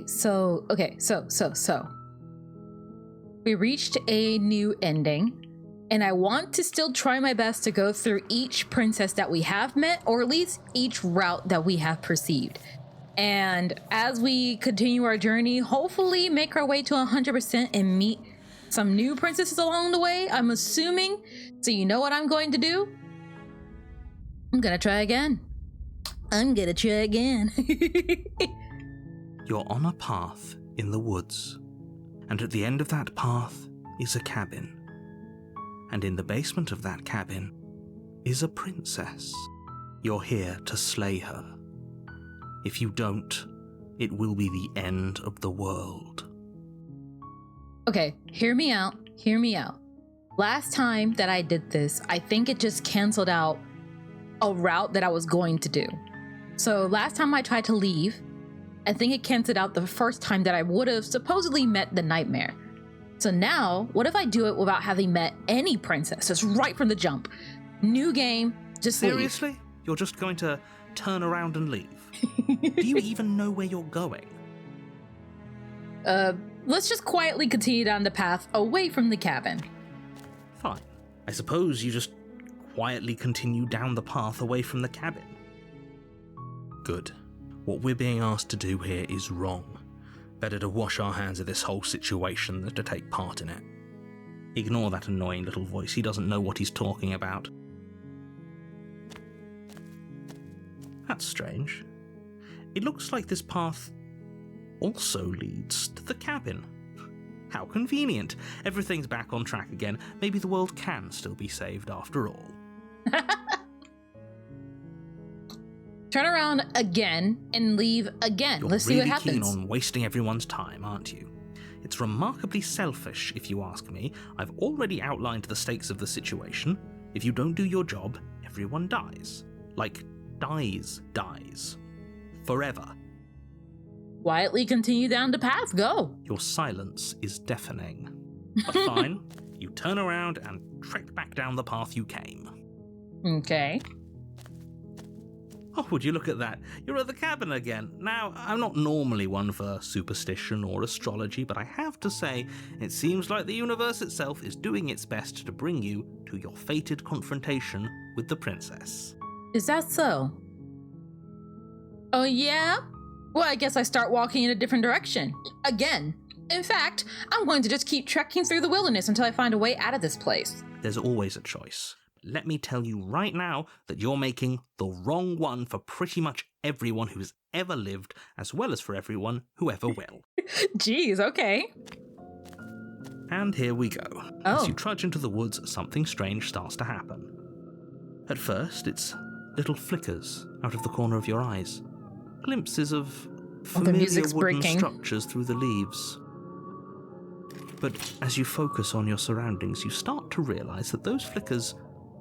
So. We reached a new ending, and I want to still try my best to go through each princess that we have met, or at least each route that we have perceived. And as we continue our journey, hopefully make our way to 100% and meet some new princesses along the way, I'm assuming. So you know what I'm going to do? I'm gonna try again. You're on a path in the woods, and at the end of that path is a cabin. And in the basement of that cabin is a princess. You're here to slay her. If you don't, it will be the end of the world. Okay, hear me out. Last time that I did this, I think it just canceled out a route that I was going to do. So last time I tried to leave, I think it canceled out the first time that I would have supposedly met the nightmare. So now, what if I do it without having met any princess, just right from the jump? New game, just Seriously? leave. You're just going to turn around and leave? Do you even know where you're going? Let's just quietly continue down the path away from the cabin. Fine. I suppose you just quietly continue down the path away from the cabin. Good. What we're being asked to do here is wrong. Better to wash our hands of this whole situation than to take part in it. Ignore that annoying little voice. He doesn't know what he's talking about. That's strange. It looks like this path also leads to the cabin. How convenient. Everything's back on track again. Maybe the world can still be saved after all. Turn around again and leave again. Let's see what happens. You're really keen on wasting everyone's time, aren't you? It's remarkably selfish, if you ask me. I've already outlined the stakes of the situation. If you don't do your job, everyone dies. Like, dies. Forever. Quietly continue down the path, go. Your silence is deafening. But fine, you turn around and trek back down the path you came. Okay. Oh, would you look at that? You're at the cabin again. Now, I'm not normally one for superstition or astrology, but I have to say, it seems like the universe itself is doing its best to bring you to your fated confrontation with the princess. Is that so? Oh, yeah? Well, I guess I start walking in a different direction. Again. In fact, I'm going to just keep trekking through the wilderness until I find a way out of this place. There's always a choice. Let me tell you right now that you're making the wrong one for pretty much everyone who's ever lived, as well as for everyone who ever will. Jeez, okay. And here we go. Oh. As you trudge into the woods, something strange starts to happen. At first, it's little flickers out of the corner of your eyes. Glimpses of familiar wooden structures through the leaves. But as you focus on your surroundings, you start to realize that those flickers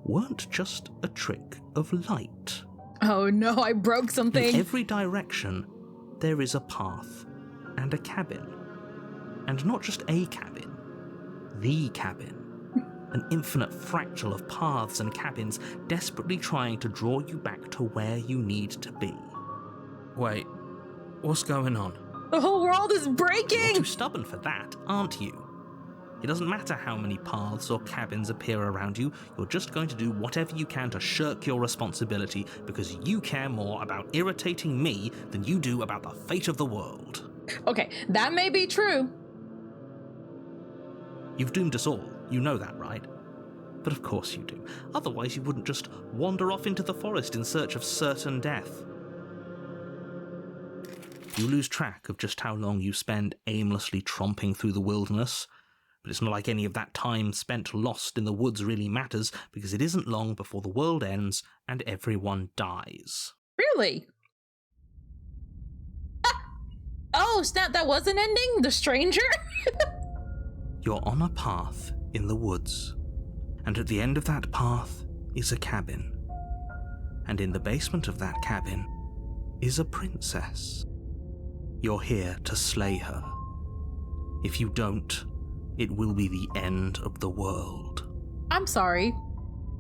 weren't just a trick of light. Oh no, I broke something. In every direction, there is a path and a cabin. And not just a cabin, the cabin. An infinite fractal of paths and cabins desperately trying to draw you back to where you need to be. Wait, what's going on? The whole world is breaking! You're too stubborn for that, aren't you? It doesn't matter how many paths or cabins appear around you, you're just going to do whatever you can to shirk your responsibility because you care more about irritating me than you do about the fate of the world. Okay, that may be true. You've doomed us all, you know that, right? But of course you do. Otherwise you wouldn't just wander off into the forest in search of certain death. You lose track of just how long you spend aimlessly tromping through the wilderness. But it's not like any of that time spent lost in the woods really matters, because it isn't long before the world ends and everyone dies. Really? Oh, snap, that was an ending? The stranger? You're on a path in the woods, and at the end of that path is a cabin. And in the basement of that cabin is a princess. You're here to slay her. If you don't, it will be the end of the world. I'm sorry.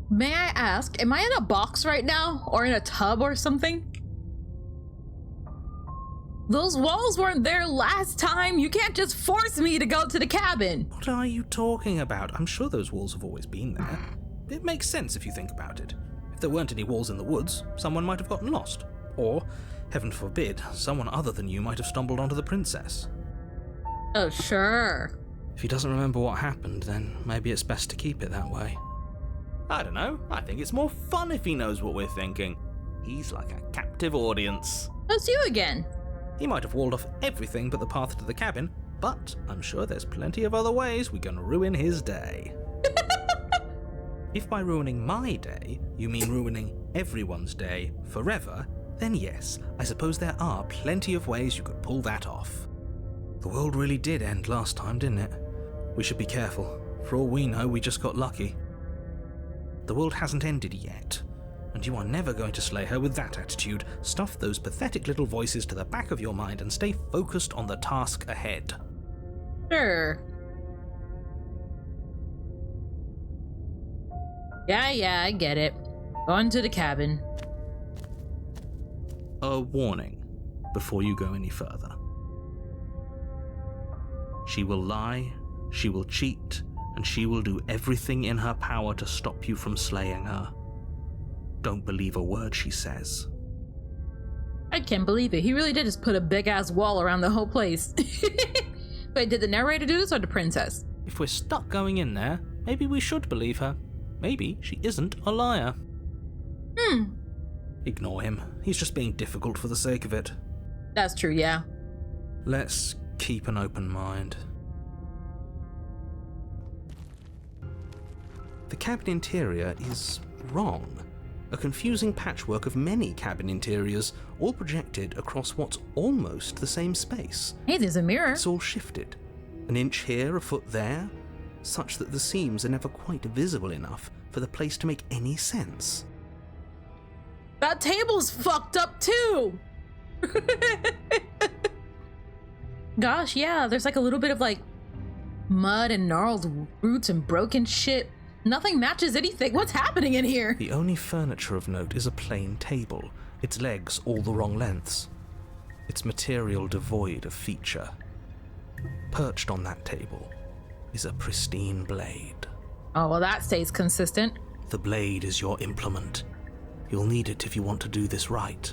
May I ask, am I in a box right now? Or in a tub or something? Those walls weren't there last time. You can't just force me to go to the cabin. What are you talking about? I'm sure those walls have always been there. It makes sense if you think about it. If there weren't any walls in the woods, someone might have gotten lost. Or, heaven forbid, someone other than you might have stumbled onto the princess. Oh, sure. If he doesn't remember what happened, then maybe it's best to keep it that way. I don't know. I think it's more fun if he knows what we're thinking. He's like a captive audience. That's you again. He might have walled off everything but the path to the cabin, but I'm sure there's plenty of other ways we can ruin his day. If by ruining my day, you mean ruining everyone's day forever, then yes, I suppose there are plenty of ways you could pull that off. The world really did end last time, didn't it? We should be careful. For all we know, we just got lucky. The world hasn't ended yet, and you are never going to slay her with that attitude. Stuff those pathetic little voices to the back of your mind and stay focused on the task ahead. Sure. Yeah, I get it. On to the cabin. A warning before you go any further. She will lie, she will cheat, and she will do everything in her power to stop you from slaying her. Don't believe a word she says. I can't believe it. He really did just put a big-ass wall around the whole place. Wait, did the narrator do this or the princess? If we're stuck going in there, maybe we should believe her. Maybe she isn't a liar. Ignore him. He's just being difficult for the sake of it. That's true, yeah. Let's keep an open mind. The cabin interior is wrong. A confusing patchwork of many cabin interiors, all projected across what's almost the same space. Hey, there's a mirror. It's all shifted. An inch here, a foot there, such that the seams are never quite visible enough for the place to make any sense. That table's fucked up too! Gosh, yeah, there's like a little bit of like mud and gnarled roots and broken shit. Nothing matches anything. What's happening in here? The only furniture of note is a plain table, its legs all the wrong lengths, its material devoid of feature. Perched on that table is a pristine blade. Oh, well, that stays consistent. The blade is your implement. You'll need it if you want to do this right.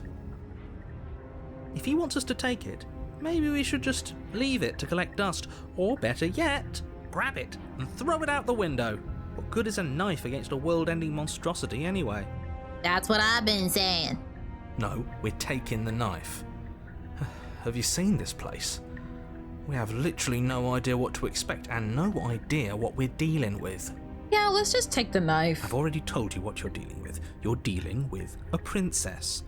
If he wants us to take it, maybe we should just leave it to collect dust, or better yet, grab it and throw it out the window. What good is a knife against a world-ending monstrosity anyway? That's what I've been saying. No, we're taking the knife. Have you seen this place? We have literally no idea what to expect and no idea what we're dealing with. Yeah, let's just take the knife. I've already told you what you're dealing with. You're dealing with a princess.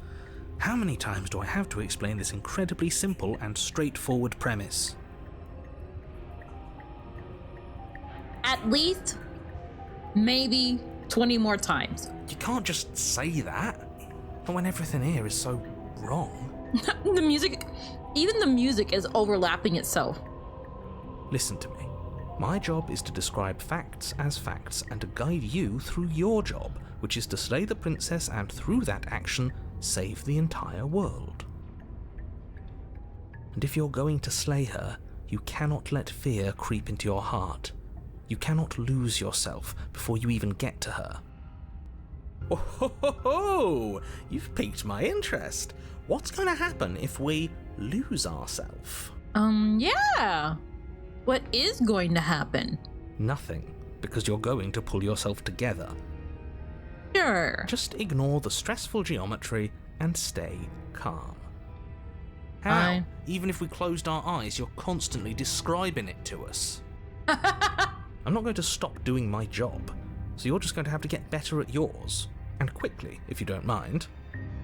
How many times do I have to explain this incredibly simple and straightforward premise? At least, maybe 20 more times. You can't just say that. And when everything here is so wrong. The music, even the music is overlapping itself. Listen to me. My job is to describe facts as facts and to guide you through your job, which is to slay the princess and through that action, save the entire world. And if you're going to slay her, you cannot let fear creep into your heart. You cannot lose yourself before you even get to her. Oh, ho, ho, ho. You've piqued my interest. What's going to happen if we lose ourselves? Yeah. What is going to happen? Nothing, because you're going to pull yourself together. Sure. Just ignore the stressful geometry and stay calm. How? Fine. Even if we closed our eyes, you're constantly describing it to us. I'm not going to stop doing my job, so you're just going to have to get better at yours. And quickly, if you don't mind.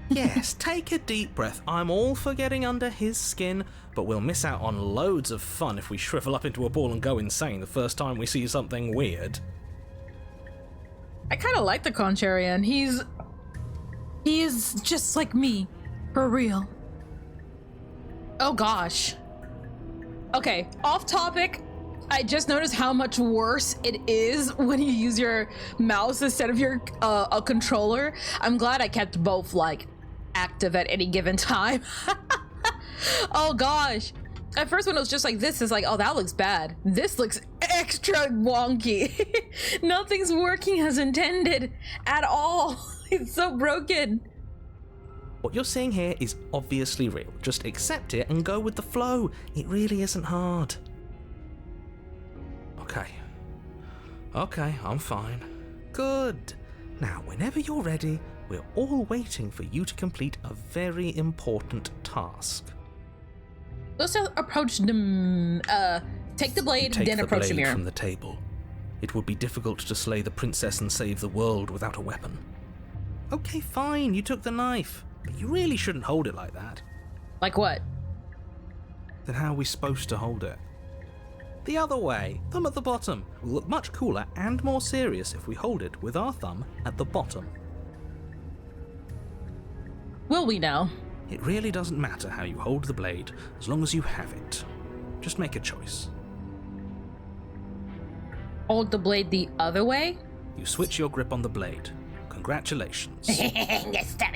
Yes, take a deep breath. I'm all for getting under his skin, but we'll miss out on loads of fun if we shrivel up into a ball and go insane the first time we see something weird. I kind of like the Concharian. He is just like me, for real. Oh gosh. Okay, off topic. I just noticed how much worse it is when you use your mouse instead of your a controller. I'm glad I kept both like active at any given time. Oh gosh. At first when it was just like this is like, oh, that looks bad. This looks extra wonky. Nothing's working as intended at all. It's so broken. What you're seeing here is obviously real. Just accept it and go with the flow. It really isn't hard. Okay, I'm fine. Good. Now, whenever you're ready, we're all waiting for you to complete a very important task. Let's approach the, take the blade, then approach the mirror. From the table. It would be difficult to slay the princess and save the world without a weapon. Okay, fine, you took the knife. But you really shouldn't hold it like that. Like what? Then how are we supposed to hold it? The other way, thumb at the bottom. Will look much cooler and more serious if we hold it with our thumb at the bottom. Will we now? It really doesn't matter how you hold the blade, as long as you have it. Just make a choice. Hold the blade the other way? You switch your grip on the blade. Congratulations. Yes, step.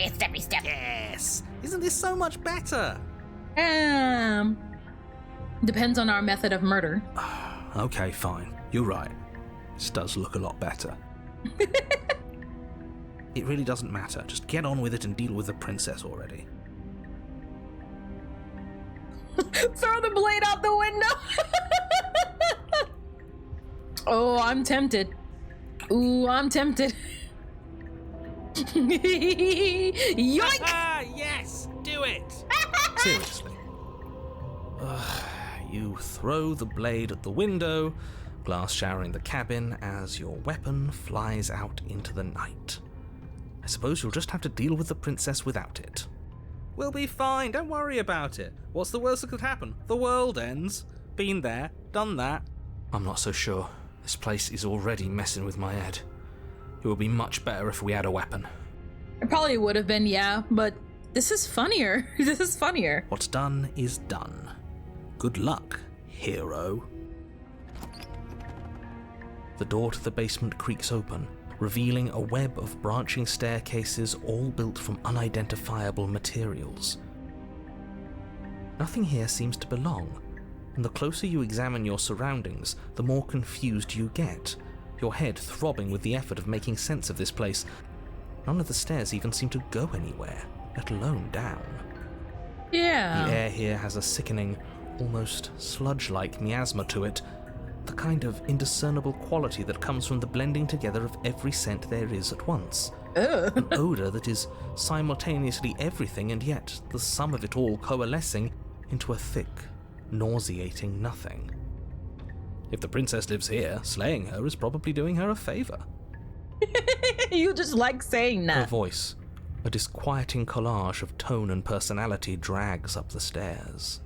Yes! Isn't this so much better? Depends on our method of murder. Okay, fine. You're right. This does look a lot better. It really doesn't matter. Just get on with it and deal with the princess already. Throw the blade out the window! Oh, I'm tempted. Ooh, I'm tempted. Yoink! Yes! Do it! Seriously. You throw the blade at the window, glass showering the cabin as your weapon flies out into the night. I suppose you'll just have to deal with the princess without it. We'll be fine, don't worry about it. What's the worst that could happen? The world ends. Been there, done that. I'm not so sure. This place is already messing with my head. It would be much better if we had a weapon. It probably would have been, yeah, but this is funnier. This is funnier. What's done is done. Good luck, hero. The door to the basement creaks open, revealing a web of branching staircases all built from unidentifiable materials. Nothing here seems to belong, and the closer you examine your surroundings, the more confused you get, your head throbbing with the effort of making sense of this place. None of the stairs even seem to go anywhere, let alone down. Yeah. The air here has a sickening, almost sludge-like miasma to it, the kind of indiscernible quality that comes from the blending together of every scent there is at once. An odour that is simultaneously everything and yet the sum of it all coalescing into a thick, nauseating nothing. If the princess lives here, slaying her is probably doing her a favour. You just like saying that. Her voice, a disquieting collage of tone and personality, drags up the stairs.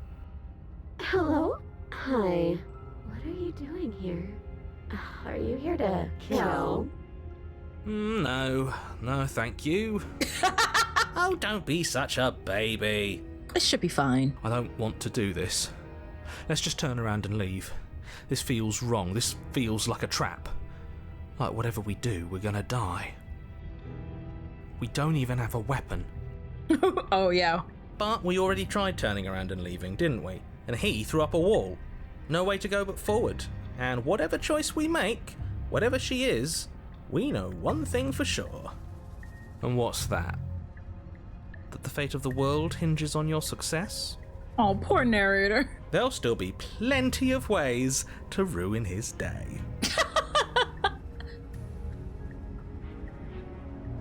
Hello? Hi. What are you doing here? Are you here to kill? No, thank you. Oh, don't be such a baby. It should be fine. I don't want to do this. Let's just turn around and leave. This feels wrong. This feels like a trap. Like whatever we do, we're gonna die. We don't even have a weapon. Oh, yeah. But we already tried turning around and leaving, didn't we? And he threw up a wall. No way to go but forward. And whatever choice we make, whatever she is, we know one thing for sure. And what's that? That the fate of the world hinges on your success? Oh, poor narrator. There'll still be plenty of ways to ruin his day.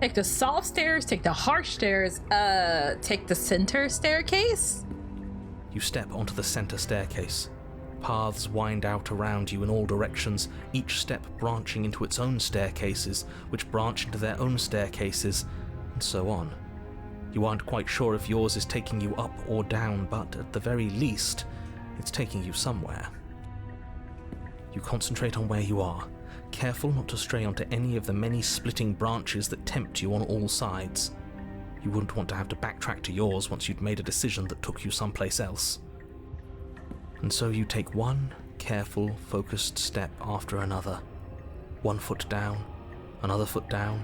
Take the soft stairs, take the harsh stairs, take the center staircase? You step onto the center staircase. Paths wind out around you in all directions, each step branching into its own staircases, which branch into their own staircases, and so on. You aren't quite sure if yours is taking you up or down, but at the very least, it's taking you somewhere. You concentrate on where you are, careful not to stray onto any of the many splitting branches that tempt you on all sides. You wouldn't want to have to backtrack to yours once you'd made a decision that took you someplace else. And so you take one careful, focused step after another. 1 foot down, another foot down,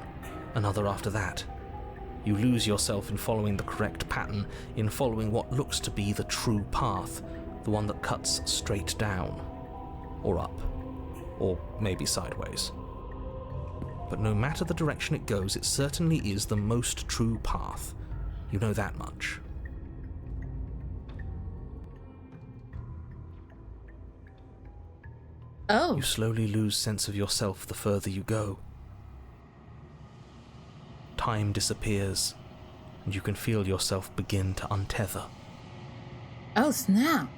another after that. You lose yourself in following the correct pattern, in following what looks to be the true path, the one that cuts straight down, or up, or maybe sideways. But no matter the direction it goes, it certainly is the most true path. You know that much. Oh. You slowly lose sense of yourself the further you go. Time disappears, and you can feel yourself begin to untether. Oh, snap.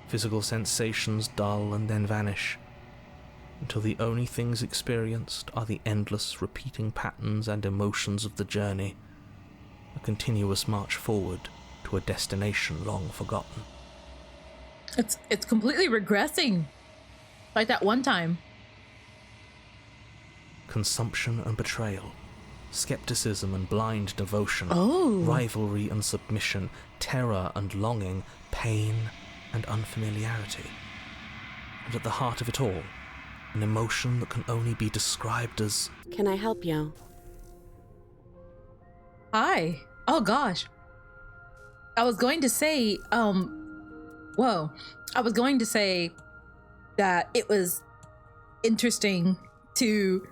Physical sensations dull and then vanish, until the only things experienced are the endless repeating patterns and emotions of the journey, a continuous march forward to a destination long forgotten. It's completely regressing. Like that one time. Consumption and betrayal, skepticism and blind devotion, Oh. rivalry and submission, terror and longing, pain and unfamiliarity. And at the heart of it all, an emotion that can only be described as... Can I help you? Hi. Oh gosh. I was going to say, that it was interesting to,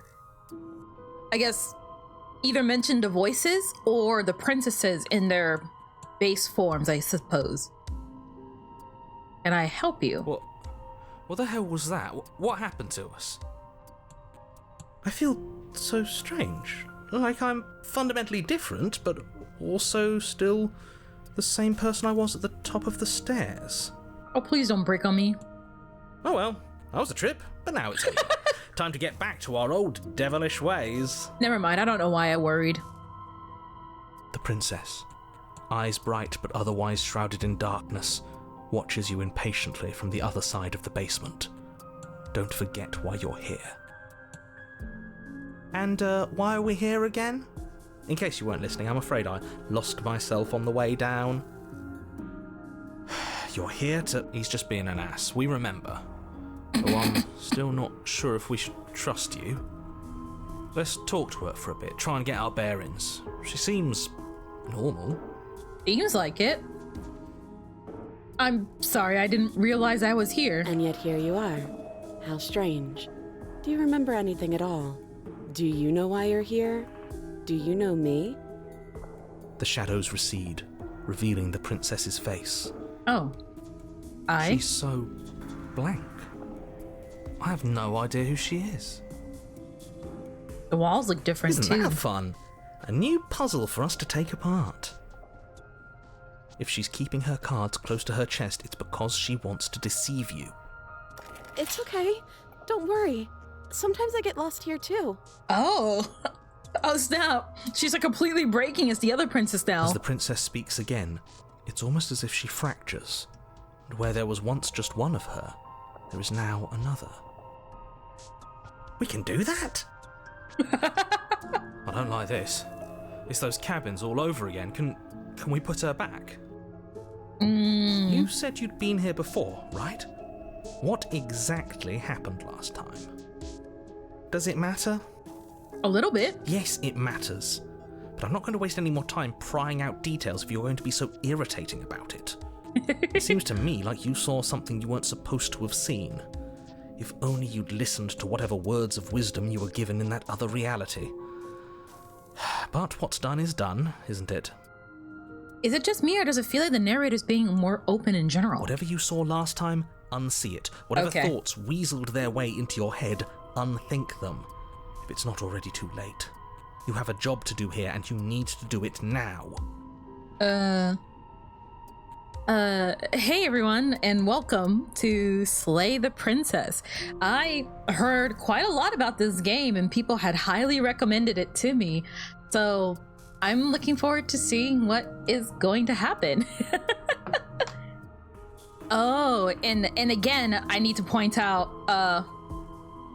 I guess, either mention the voices or the princesses in their base forms, I suppose. Can I help you? What the hell was that? What happened to us? I feel so strange. Like I'm fundamentally different, but also still the same person I was at the top of the stairs. Oh, please don't break on me. Oh well, that was a trip, but now it's over. Time to get back to our old devilish ways. Never mind, I don't know why I worried. The princess, eyes bright but otherwise shrouded in darkness, watches you impatiently from the other side of the basement. Don't forget why you're here. And why are we here again? In case you weren't listening, I'm afraid I lost myself on the way down. You're here to... He's just being an ass, we remember. Though I'm still not sure if we should trust you. Let's talk to her for a bit, try and get our bearings. She seems normal. Seems like it. I'm sorry, I didn't realize I was here. And yet here you are. How strange. Do you remember anything at all? Do you know why you're here? Do you know me? The shadows recede, revealing the princess's face. Oh. She's so blank. I have no idea who she is. The walls look different Isn't too. that fun? A new puzzle for us to take apart. If she's keeping her cards close to her chest, it's because she wants to deceive you. It's okay. Don't worry. Sometimes I get lost here too. Oh. Oh snap. She's like completely breaking as the other princess now. As the princess speaks again, it's almost as if she fractures. And where there was once just one of her, there is now another. We can do that? I don't like this. It's those cabins all over again. Can we put her back? You said you'd been here before, right? What exactly happened last time? Does it matter? A little bit. Yes, it matters. But I'm not going to waste any more time prying out details if you're going to be so irritating about it. It seems to me like you saw something you weren't supposed to have seen. If only you'd listened to whatever words of wisdom you were given in that other reality. But what's done is done, isn't it? Is it just me, or does it feel like the narrator's being more open in general? Whatever you saw last time, unsee it. Whatever thoughts weaseled their way into your head, unthink them. If it's not already too late. You have a job to do here, and you need to do it now. Hey everyone, and welcome to Slay the Princess. I heard quite a lot about this game, and people had highly recommended it to me. So I'm looking forward to seeing what is going to happen. Oh, and again, I need to point out,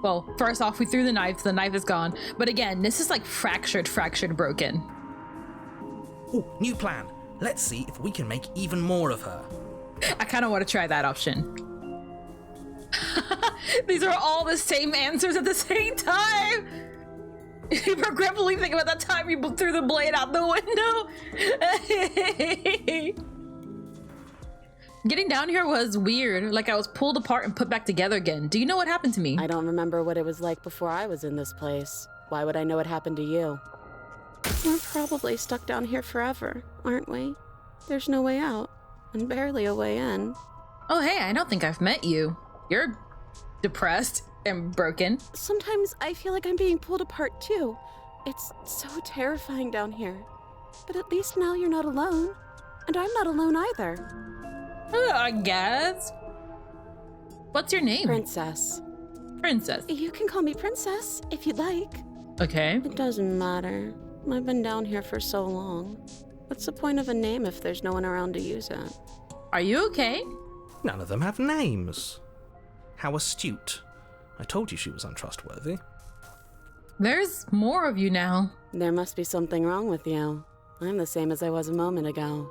well, first off, we threw the knife is gone. But again, this is like fractured, broken. Ooh, new plan. Let's see if we can make even more of her. I kind of want to try that option. These are all the same answers at the same time. Regretfully think about that time you threw the blade out the window. Getting down here was weird, like I was pulled apart and put back together again. Do you know what happened to me? I don't remember what it was like before I was in this place. Why would I know what happened to you? We're probably stuck down here forever, aren't we? There's no way out, and barely a way in. Oh hey, I don't think I've met you. You're depressed and broken. Sometimes I feel like I'm being pulled apart too. It's so terrifying down here. But at least now you're not alone. And I'm not alone either. I guess. What's your name? Princess. Princess. You can call me Princess if you'd like. Okay. It doesn't matter. I've been down here for so long. What's the point of a name if there's no one around to use it? Are you okay? None of them have names. How astute. I told you she was untrustworthy. There's more of you now. There must be something wrong with you. I'm the same as I was a moment ago.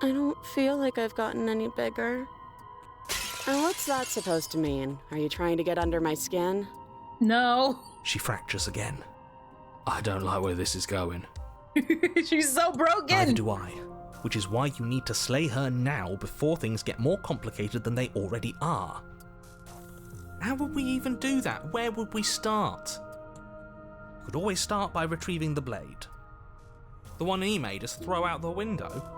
I don't feel like I've gotten any bigger. And what's that supposed to mean? Are you trying to get under my skin? No. She fractures again. I don't like where this is going. She's so broken. Neither do I. Which is why you need to slay her now before things get more complicated than they already are. How would we even do that? Where would we start? We could always start by retrieving the blade. The one he made us throw out the window.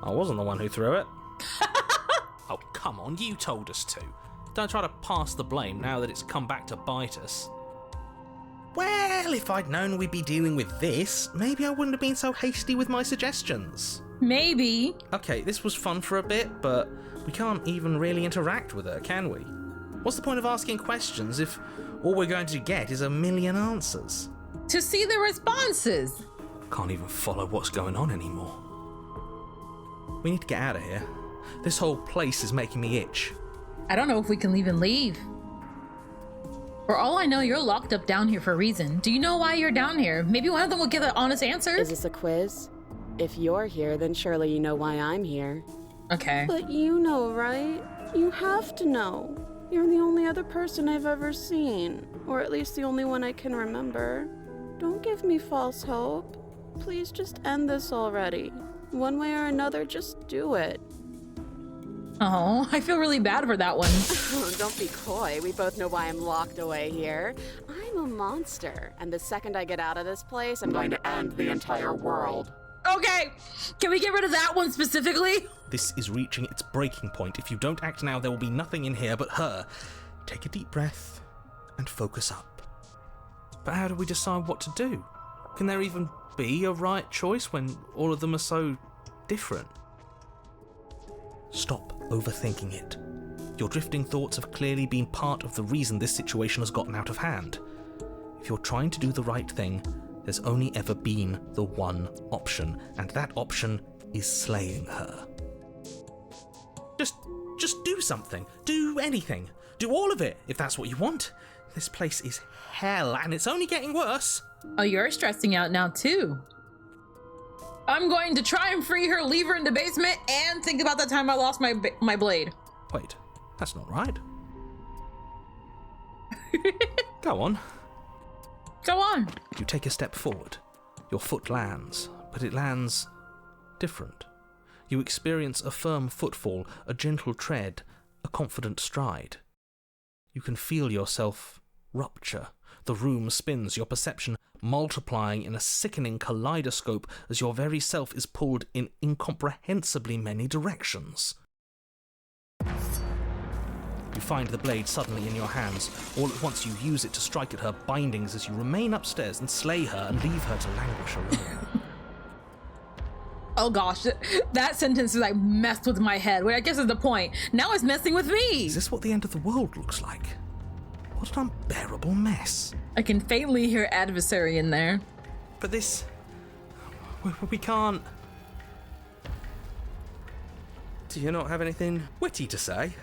I wasn't the one who threw it. Oh, come on, you told us to. Don't try to pass the blame now that it's come back to bite us. Well, if I'd known we'd be dealing with this, maybe I wouldn't have been so hasty with my suggestions. Maybe. Okay, this was fun for a bit, but we can't even really interact with her, can we? What's the point of asking questions if all we're going to get is a million answers? To see the responses. Can't even follow what's going on anymore. We need to get out of here. This whole place is making me itch. I don't know if we can even leave. For all I know, you're locked up down here for a reason. Do you know why you're down here? Maybe one of them will give an honest answer. Is this a quiz? If you're here, then surely you know why I'm here. Okay. But you know, right? You have to know. You're the only other person I've ever seen. Or at least the only one I can remember. Don't give me false hope. Please just end this already. One way or another, just do it. Oh, I feel really bad for that one. Don't be coy. We both know why I'm locked away here. I'm a monster, and the second I get out of this place, I'm going to end the entire world. Okay, can we get rid of that one specifically? This is reaching its breaking point. If you don't act now, there will be nothing in here but her. Take a deep breath and focus up. But how do we decide what to do? Can there even be a right choice when all of them are so different? Stop overthinking it. Your drifting thoughts have clearly been part of the reason this situation has gotten out of hand. If you're trying to do the right thing, there's only ever been the one option, and that option is slaying her. Just do something. Do anything. Do all of it, if that's what you want. This place is hell, and it's only getting worse. Oh, you're stressing out now too. I'm going to try and free her, leave her in the basement, and think about the time I lost my blade. Wait, that's not right. Go on. Go on. You take a step forward. Your foot lands, but it lands different. You experience a firm footfall, a gentle tread, a confident stride. You can feel yourself rupture. The room spins, your perception multiplying in a sickening kaleidoscope as your very self is pulled in incomprehensibly many directions. You find the blade suddenly in your hands. All at once you use it to strike at her bindings as you remain upstairs and slay her and leave her to languish alone. Oh gosh, that sentence like messed with my head. Well, I guess is the point. Now it's messing with me. Is this what the end of the world looks like? What an unbearable mess. I can faintly hear adversary in there. But this... we can't... Do you not have anything witty to say?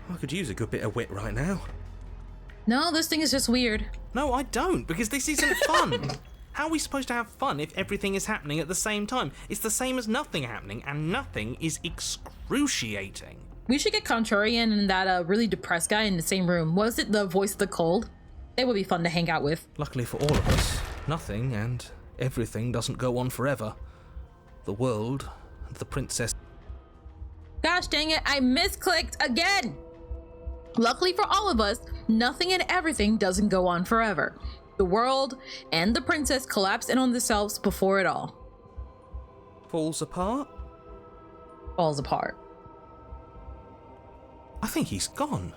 I could use a good bit of wit right now. No, this thing is just weird. No, I don't, because this isn't fun. How are we supposed to have fun if everything is happening at the same time? It's the same as nothing happening, and nothing is excruciating. We should get Contrarian and that really depressed guy in the same room. Was it the voice of the cold? They would be fun to hang out with. Luckily for all of us, nothing and everything doesn't go on forever. The world and the princess... Gosh dang it, I misclicked again! Luckily for all of us, nothing and everything doesn't go on forever. The world and the princess collapse in on themselves before it all falls apart? falls apart. I think he's gone.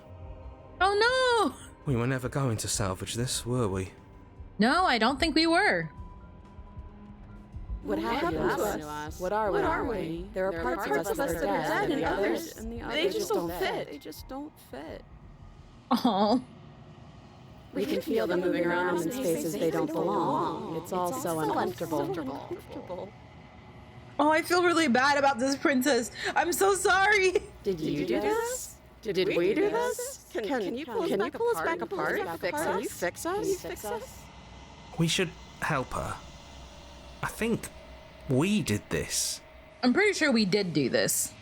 Oh no! We were never going to salvage this, were we? No, I don't think we were. What happened to us? What are we? There are parts of us that are dead, and the others they just don't fit. They just don't fit. Oh. We can feel them moving around in spaces they don't belong. It's all so uncomfortable. Oh, I feel really bad about this princess. I'm so sorry. Did you do this? Did we do this? Can you pull us back apart? Can you fix us? We should help her. I think we did this. I'm pretty sure we did do this.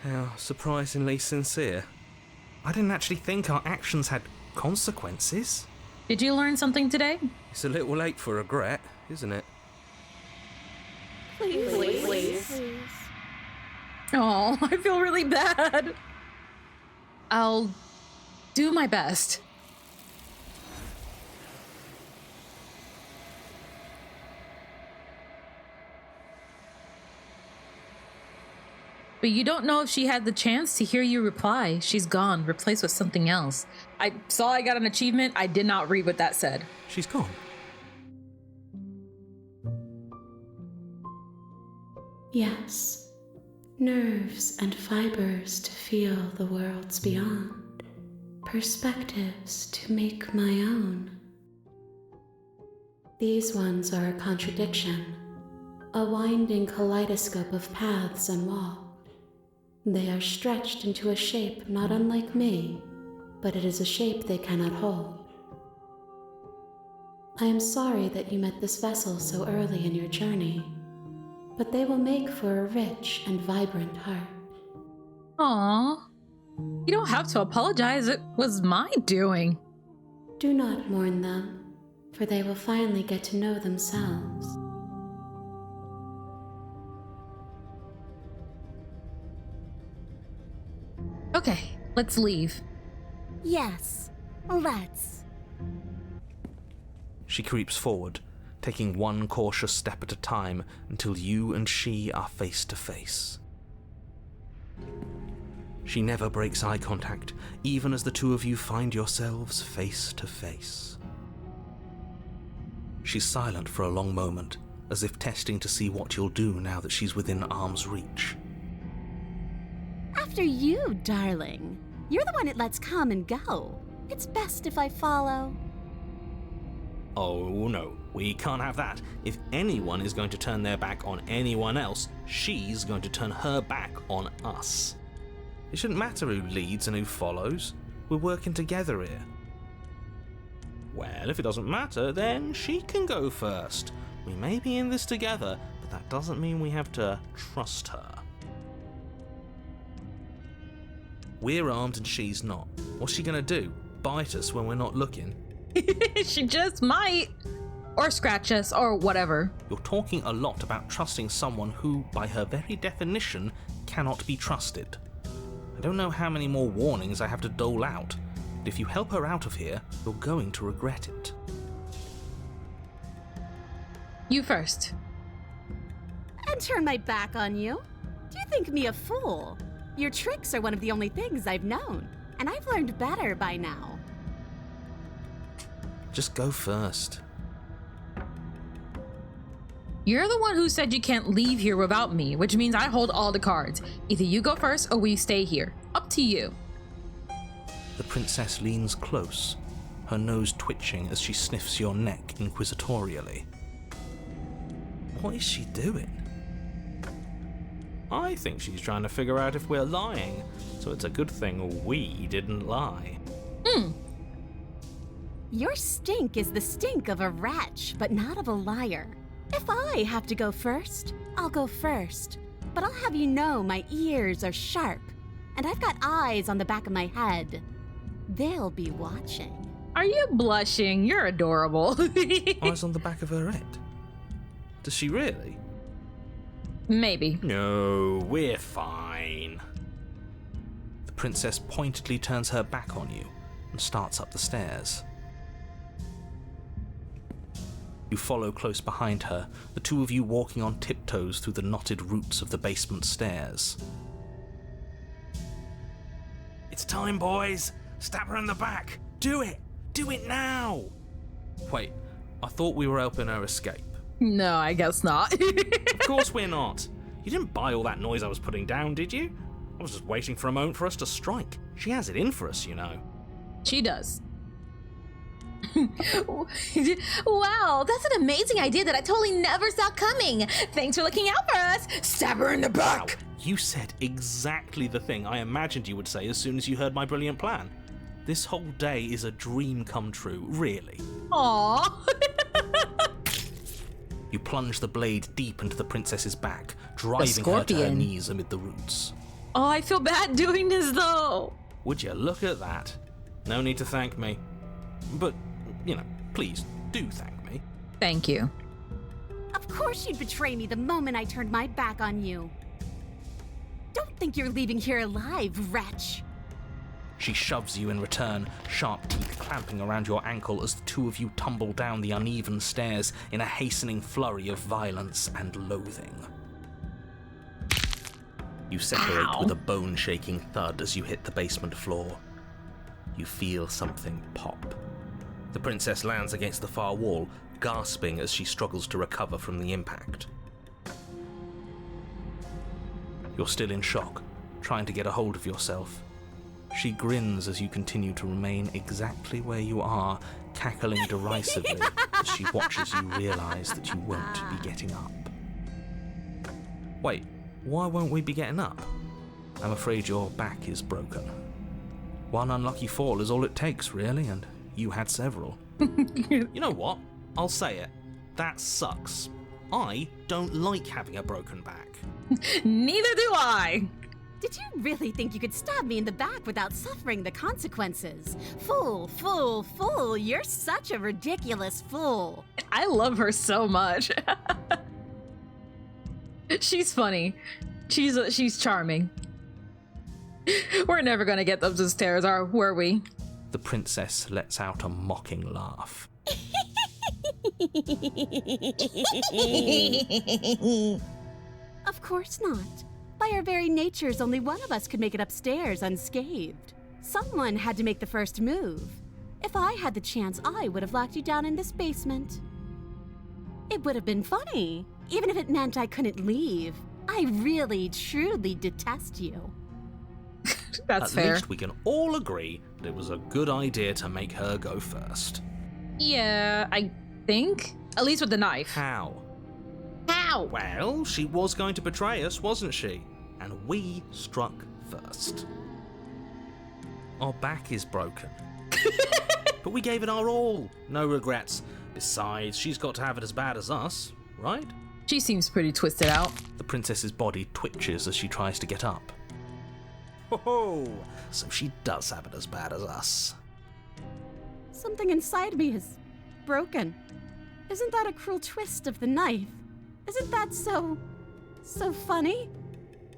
How surprisingly sincere. I didn't actually think our actions had consequences. Did you learn something today? It's a little late for regret, isn't it? Please. Oh, I feel really bad. I'll do my best. But you don't know if she had the chance to hear you reply. She's gone, replaced with something else. I saw I got an achievement. I did not read what that said. She's gone. Yes, nerves and fibers to feel the worlds beyond, perspectives to make my own. These ones are a contradiction, a winding kaleidoscope of paths and walks. They are stretched into a shape not unlike me, but it is a shape they cannot hold. I am sorry that you met this vessel so early in your journey, but they will make for a rich and vibrant heart. Aww. You don't have to apologize. It was my doing. Do not mourn them, for they will finally get to know themselves. Okay, let's leave. Yes, let's. She creeps forward, taking one cautious step at a time until you and she are face to face. She never breaks eye contact, even as the two of you find yourselves face to face. She's silent for a long moment, as if testing to see what you'll do now that she's within arm's reach. After you, darling. You're the one it lets come and go. It's best if I follow. Oh no, we can't have that. If anyone is going to turn their back on anyone else, she's going to turn her back on us. It shouldn't matter who leads and who follows. We're working together here. Well, if it doesn't matter, then she can go first. We may be in this together, but that doesn't mean we have to trust her. We're armed and she's not. What's she gonna do? Bite us when we're not looking? She just might. Or scratch us, or whatever. You're talking a lot about trusting someone who, by her very definition, cannot be trusted. I don't know how many more warnings I have to dole out, but if you help her out of here, you're going to regret it. You first. And turn my back on you? Do you think me a fool? Your tricks are one of the only things I've known, and I've learned better by now. Just go first. You're the one who said you can't leave here without me, which means I hold all the cards. Either you go first or we stay here. Up to you. The princess leans close, her nose twitching as she sniffs your neck inquisitorially. What is she doing? I think she's trying to figure out if we're lying, so it's a good thing we didn't lie. Your stink is the stink of a wretch, but not of a liar. If I have to go first, I'll go first. But I'll have you know my ears are sharp, and I've got eyes on the back of my head. They'll be watching. Are you blushing? You're adorable. Eyes on the back of her head. Does she really? Maybe. No, we're fine. The princess pointedly turns her back on you and starts up the stairs. You follow close behind her, the two of you walking on tiptoes through the knotted roots of the basement stairs. It's time, boys! Stab her in the back! Do it! Do it now! Wait, I thought we were helping her escape. No, I guess not. Of course we're not. You didn't buy all that noise I was putting down, did you? I was just waiting for a moment for us to strike. She has it in for us, you know. She does. Wow, that's an amazing idea that I totally never saw coming. Thanks for looking out for us. Stab her in the back. Wow, you said exactly the thing I imagined you would say as soon as you heard my brilliant plan. This whole day is a dream come true, really. Aww. You plunge the blade deep into the princess's back, driving her to her knees amid the roots. Oh, I feel bad doing this though. Would you look at that? No need to thank me. But, you know, please do thank me. Thank you. Of course you'd betray me the moment I turned my back on you. Don't think you're leaving here alive, wretch. She shoves you in return, sharp teeth clamping around your ankle as the two of you tumble down the uneven stairs in a hastening flurry of violence and loathing. You separate with a bone-shaking thud as you hit the basement floor. You feel something pop. The princess lands against the far wall, gasping as she struggles to recover from the impact. You're still in shock, trying to get a hold of yourself. She grins as you continue to remain exactly where you are, cackling derisively as she watches you realise that you won't be getting up. Wait, why won't we be getting up? I'm afraid your back is broken. One unlucky fall is all it takes, really, and you had several. You know what? I'll say it. That sucks. I don't like having a broken back. Neither do I. Did you really think you could stab me in the back without suffering the consequences? Fool, fool, fool. You're such a ridiculous fool. I love her so much. She's funny. She's charming. We're never gonna get up the stairs, were we? The princess lets out a mocking laugh. Of course not. By our very natures, only one of us could make it upstairs unscathed. Someone had to make the first move. If I had the chance, I would have locked you down in this basement. It would have been funny, even if it meant I couldn't leave. I really, truly detest you. That's fair. At least we can all agree that it was a good idea to make her go first. Yeah, I think. At least with the knife. How? How? Well, she was going to betray us, wasn't she? And we struck first. Our back is broken. But we gave it our all. No regrets. Besides, she's got to have it as bad as us, right? She seems pretty twisted out. The princess's body twitches as she tries to get up. Ho-ho! So she does have it as bad as us. Something inside me is broken. Isn't that a cruel twist of the knife? Isn't that so funny?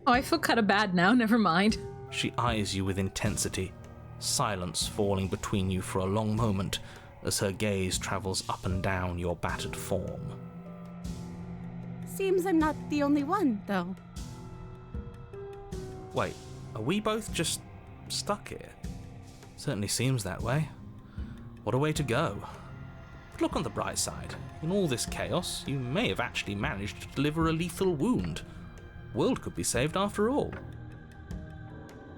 Oh, I feel kind of bad now. Never mind. She eyes you with intensity, silence falling between you for a long moment as her gaze travels up and down your battered form. Seems I'm not the only one, though. Wait, are we both just stuck here? Certainly seems that way. What a way to go. But look on the bright side. In all this chaos, you may have actually managed to deliver a lethal wound. World could be saved after all.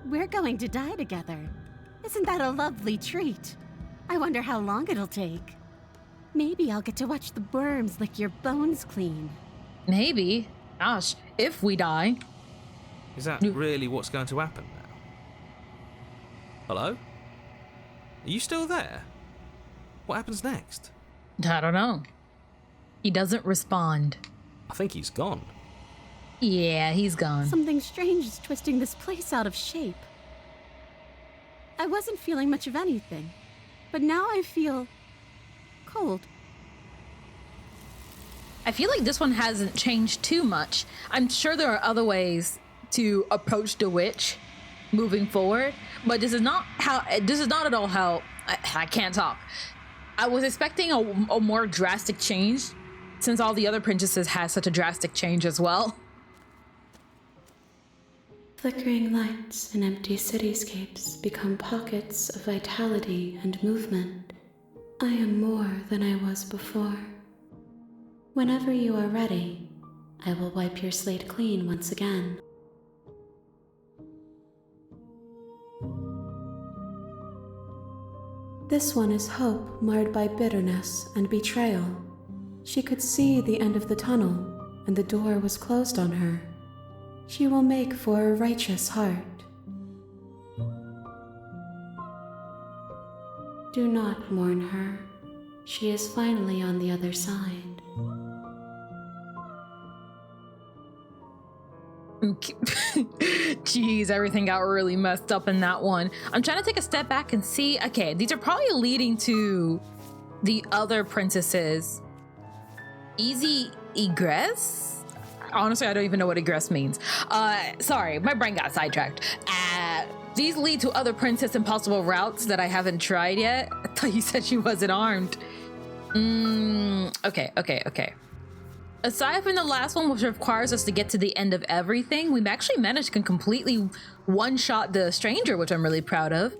We're going to die together. Isn't that a lovely treat? I wonder how long it'll take. Maybe I'll get to watch the worms lick your bones clean. Maybe. Gosh, if we die. Is that really what's going to happen now? Hello? Are you still there? What happens next? I don't know. He doesn't respond. I think he's gone. Yeah, he's gone. Something strange is twisting this place out of shape. I wasn't feeling much of anything. but now I feel cold. I feel like this one hasn't changed too much. I'm sure there are other ways to approach the witch moving forward, but this is not at all how I can't talk. I was expecting a more drastic change, since all the other princesses had such a drastic change as well. Flickering lights and empty cityscapes become pockets of vitality and movement. I am more than I was before. Whenever you are ready, I will wipe your slate clean once again. This one is hope marred by bitterness and betrayal. She could see the end of the tunnel, and the door was closed on her. She will make for a righteous heart. Do not mourn her. She is finally on the other side. Jeez, everything got really messed up in that one. I'm trying to take a step back and see. Okay, these are probably leading to the other princesses. Easy egress? Honestly, I don't even know what egress means. Sorry, my brain got sidetracked. These lead to other Princess Impossible routes that I haven't tried yet. I thought you said she wasn't armed. Okay. Aside from the last one, which requires us to get to the end of everything, we've actually managed to completely one-shot the stranger, which I'm really proud of.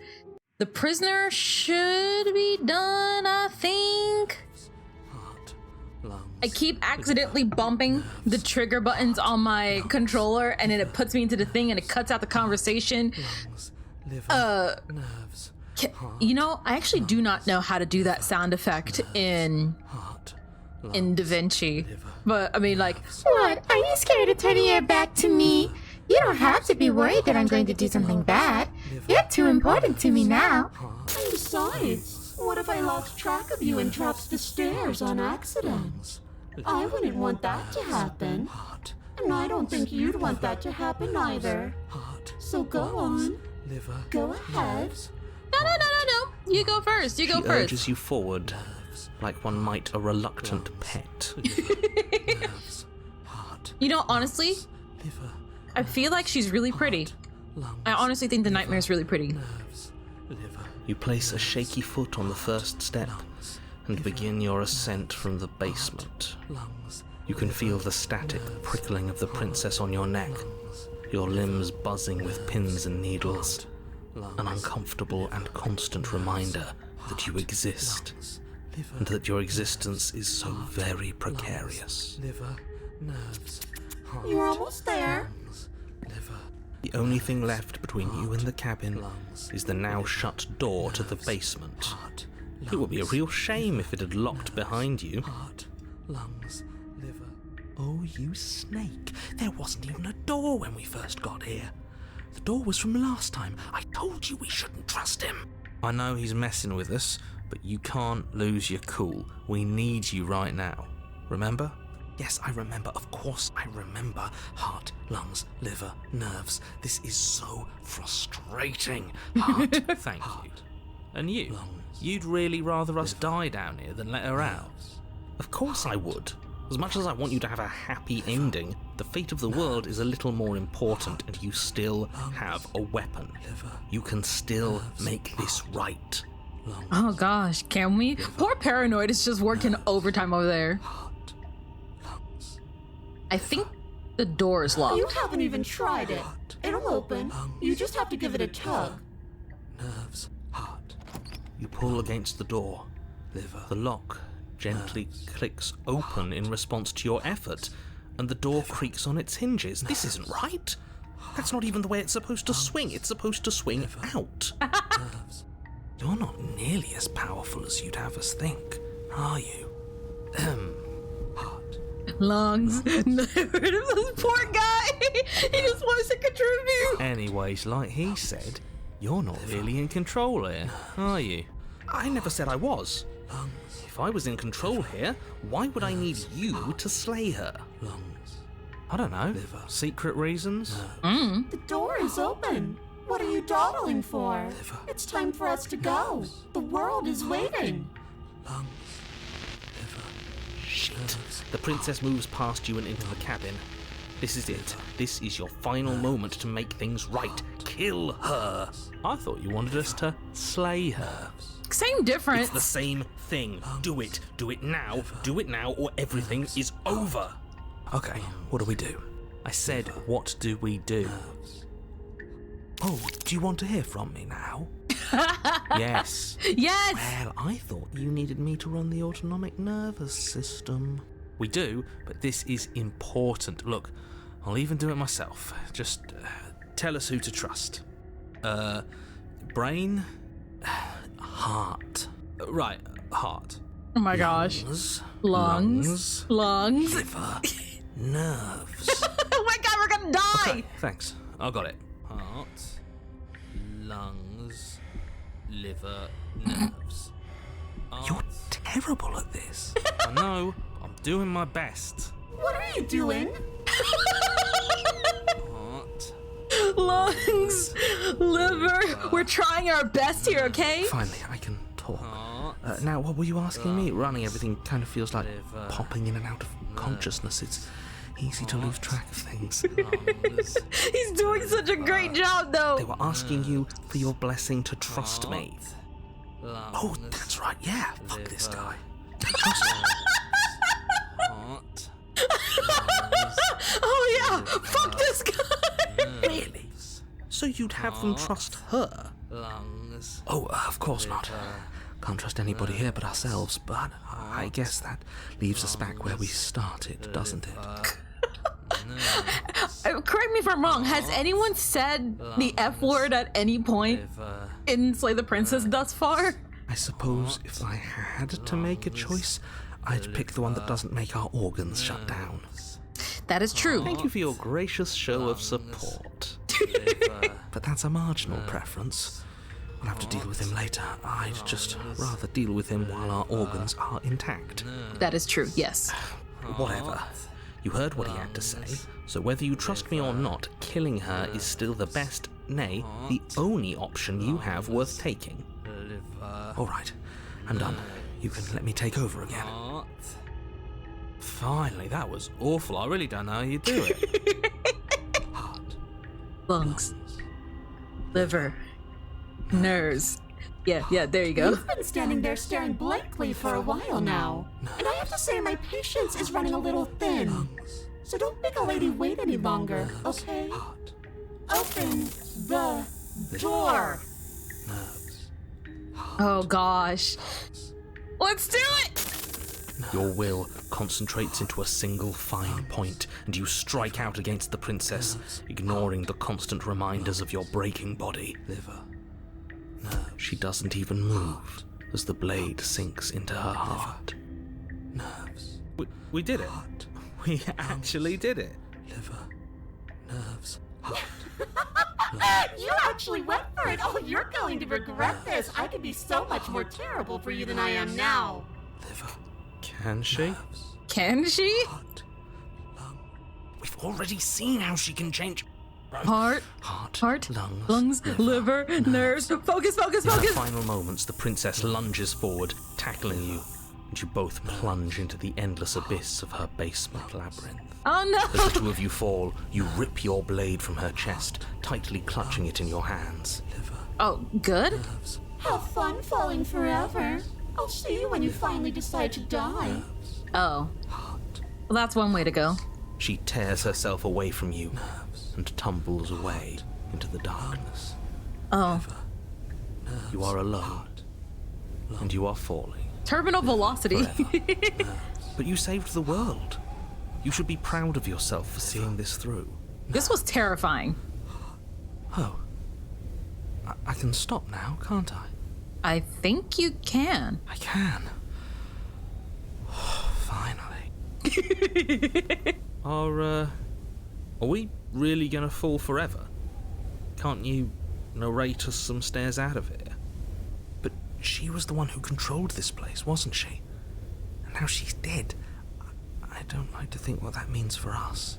The prisoner should be done, I think. I keep accidentally bumping the trigger buttons on my controller, and then it puts me into the thing and it cuts out the conversation. You know, I actually do not know how to do that sound effect in DaVinci. But I mean, like, what? Are you scared of turning your back to me? You don't have to be worried that I'm going to do something bad. You're too important to me now. And besides, what if I lost track of you and dropped the stairs on accident? I wouldn't want that to happen. And I don't think you'd want that to happen either. So go on. Go ahead. No. You go first. She urges you forward, like one might a reluctant pet. You know, honestly, I feel like she's really pretty. I honestly think the nightmare is really pretty. You place a shaky foot on the first step and begin your ascent from the basement. You can feel the static prickling of the princess on your neck, your limbs buzzing with pins and needles, an uncomfortable and constant reminder that you exist, and that your existence is so very precarious. You're almost there. The only thing left between you and the cabin is the now shut door to the basement. It would be a real shame if it had locked behind you. Oh, you snake. There wasn't even a door when we first got here. The door was from last time. I told you we shouldn't trust him. I know he's messing with us, but you can't lose your cool. We need you right now. Remember? Yes, I remember. Of course I remember. Heart, lungs, liver, nerves. This is so frustrating. Heart, thank you. And you? You'd really rather us die down here than let her out? Of course I would. As much as I want you to have a happy ending, the fate of the world is a little more important, and you still have a weapon. You can still make this right. Oh gosh, can we? Poor Paranoid is just working overtime over there. I think the door is locked. You haven't even tried it. It'll open. You just have to give it a tug. Nerves, heart. You pull against the door. The lock gently clicks open in response to your effort, and the door creaks on its hinges. This isn't right. That's not even the way it's supposed to swing. It's supposed to swing out. You're not nearly as powerful as you'd have us think, are you? Heart. Lungs. Never heard of this poor guy. He just wants to contribute. Anyways, like he said, you're not really in control here, are you? I never said I was. If I was in control here, why would I need you to slay her? I don't know. Secret reasons? The door is open. What are you dawdling for? It's time for us to go. The world is waiting. Shit. The princess moves past you and into the cabin. This is it. This is your final moment to make things right. Kill her. I thought you wanted us to slay her. Same difference. It's the same thing. Do it. Do it now. Do it now or everything is over. Okay, what do we do? I said, what do we do? Oh, do you want to hear from me now? Yes. Yes! Well, I thought you needed me to run the autonomic nervous system. We do, but this is important. Look, I'll even do it myself. Just tell us who to trust. Brain? Heart. Right, heart. Oh my gosh. Lungs. Liver. Nerves. Oh my god, we're gonna die! Okay, thanks. I got it. Heart, lungs, liver, nerves. You're terrible at this. I know. I'm doing my best. What are you doing? Heart. Lungs, liver. We're trying our best here, okay? Finally, I can talk. Now, what were you asking me? Running everything kind of feels like popping in and out of consciousness. It's easy to lose track of things. He's doing such a great job, They though. were asking you for your blessing to trust me. Oh, that's right. Yeah, fuck this guy. Trust me. Heart. Oh yeah, fuck this guy. Really? So you'd have them trust her? Lungs. Oh, of course not. Can't trust anybody here but ourselves, but I guess that leaves us back where we started, doesn't it? Correct me if I'm wrong. Has anyone said the F word at any point in Slay the Princess thus far? I suppose if I had to make a choice, I'd pick the one that doesn't make our organs shut down. That is true. Thank you for your gracious show of support. But that's a marginal preference. We'll have to deal with him later. I'd just rather deal with him while our organs are intact. That is true, yes. Whatever. You heard what he had to say, so whether you trust me or not, killing her is still the best, nay, the only option you have worth taking. All right, I'm done. You can let me take over again. Finally, that was awful. I really don't know how you do it. Heart. Lungs, liver, nerves. Yeah, there you go. You've been standing there staring blankly for a while now. And I have to say my patience is running a little thin. So don't make a lady wait any longer, okay? Heart. Open the door. Nerves. Oh gosh. Let's do it! Your will concentrates into a single fine point, and you strike out against the princess, ignoring the constant reminders of your breaking body. Liver. She doesn't even move as the blade sinks into her heart. Nerves. We did it. Heart. We actually did it. Liver. Nerves. Heart. You actually went for it. Oh, you're going to regret this. I could be so much more terrible for you than I am now. Liver. Can she? Nerves. Can she? Heart. Lung. We've already seen how she can change. Heart, lungs, liver, nerves. Focus. In the final moments, the princess lunges forward, tackling you, and you both plunge into the endless abyss of her basement labyrinth. Oh no! As the two of you fall, you rip your blade from her chest, tightly clutching it in your hands. Oh, good? Have fun falling forever. I'll see you when you finally decide to die. Oh. Well, that's one way to go. She tears herself away from you and tumbles away into the darkness. Oh. You are alone, and you are falling. Terminal velocity. But you saved the world. You should be proud of yourself for seeing this through. This was terrifying. Oh. I can stop now, can't I? I think you can. I can. Finally. Are we really gonna fall forever? Can't you narrate us some stairs out of here? But she was the one who controlled this place, wasn't she? And now she's dead. I don't like to think what that means for us.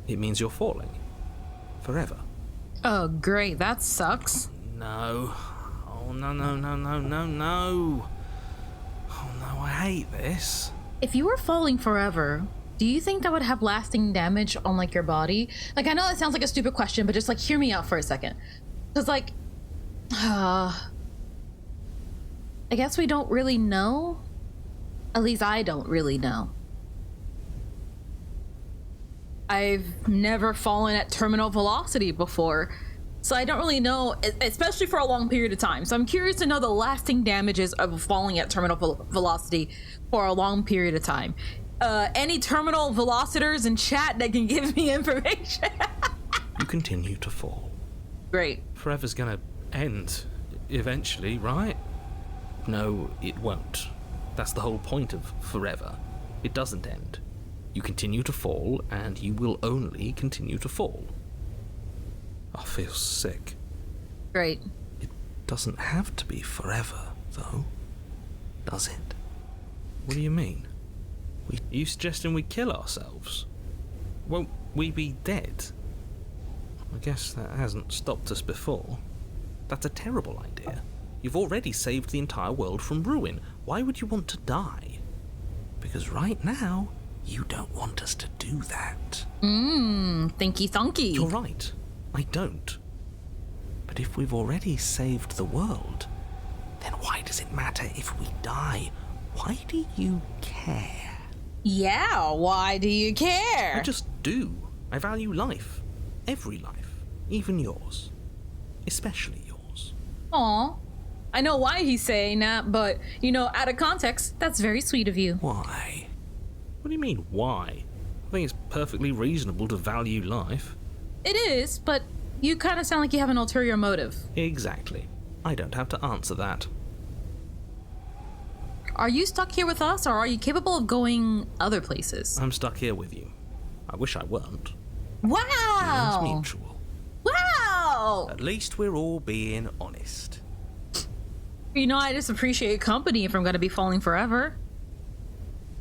It means you're falling. Forever. Oh, great. That sucks. No. Oh, no, no, no, no, no, no. Oh, no, I hate this. If you were falling forever, do you think that would have lasting damage on, like, your body? Like, I know that sounds like a stupid question, but just, like, hear me out for a second. Because, like, I guess we don't really know. At least I don't really know. I've never fallen at terminal velocity before, so I don't really know, especially for a long period of time. So I'm curious to know the lasting damages of falling at terminal velocity for a long period of time. Any terminal velocitors in chat that can give me information. You continue to fall. Great. Forever's gonna end eventually, right? No, it won't. That's the whole point of forever. It doesn't end. You continue to fall, and you will only continue to fall. I feel sick. Great. It doesn't have to be forever, though, does it? What do you mean? Are you suggesting we kill ourselves? Won't we be dead? I guess that hasn't stopped us before. That's a terrible idea. You've already saved the entire world from ruin. Why would you want to die? Because right now, you don't want us to do that. Thinky thunky. You're right. I don't. But if we've already saved the world, then why does it matter if we die? Why do you care? Yeah, why do you care? I just do. I value life. Every life. Even yours. Especially yours. Aw. I know why he's saying that, but, you know, out of context, that's very sweet of you. Why? What do you mean, why? I think it's perfectly reasonable to value life. It is, but you kind of sound like you have an ulterior motive. Exactly. I don't have to answer that. Are you stuck here with us, or are you capable of going other places? I'm stuck here with you. I wish I weren't. Wow! Feelings mutual. Wow! At least we're all being honest. You know, I just appreciate company if I'm going to be falling forever.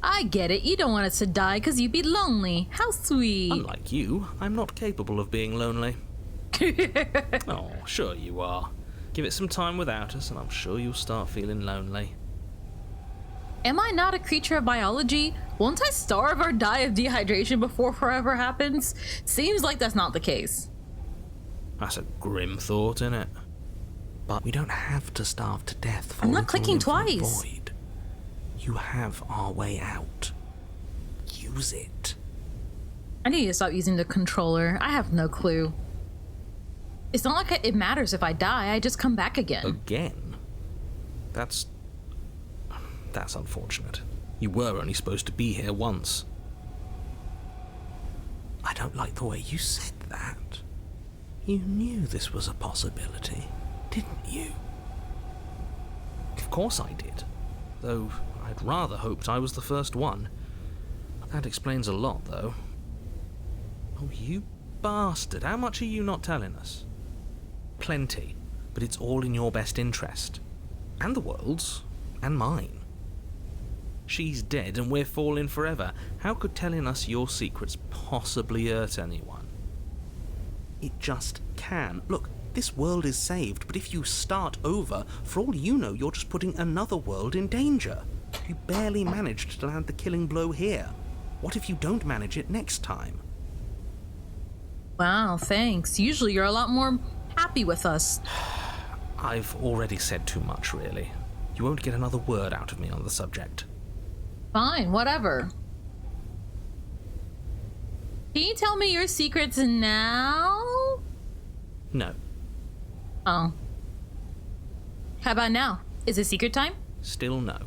I get it. You don't want us to die because you'd be lonely. How sweet. Unlike you, I'm not capable of being lonely. Oh, sure you are. Give it some time without us, and I'm sure you'll start feeling lonely. Am I not a creature of biology? Won't I starve or die of dehydration before forever happens? Seems like that's not the case. That's a grim thought, innit? But we don't have to starve to death. I'm not clicking twice. Void. You have our way out. Use it. I need to stop using the controller. I have no clue. It's not like it matters if I die. I just come back again. Again? That's unfortunate. You were only supposed to be here once. I don't like the way you said that. You knew this was a possibility, didn't you? Of course I did. Though I'd rather hoped I was the first one. That explains a lot, though. Oh, you bastard. How much are you not telling us? Plenty. But it's all in your best interest. And the world's. And mine. She's dead and we're falling forever. How could telling us your secrets possibly hurt anyone? It just can. Look, this world is saved, but if you start over, for all you know, you're just putting another world in danger. You barely managed to land the killing blow here. What if you don't manage it next time? Wow, thanks. Usually you're a lot more happy with us. I've already said too much, really. You won't get another word out of me on the subject. Fine, whatever. Can you tell me your secrets now? No. Oh. How about now? Is it secret time? Still no.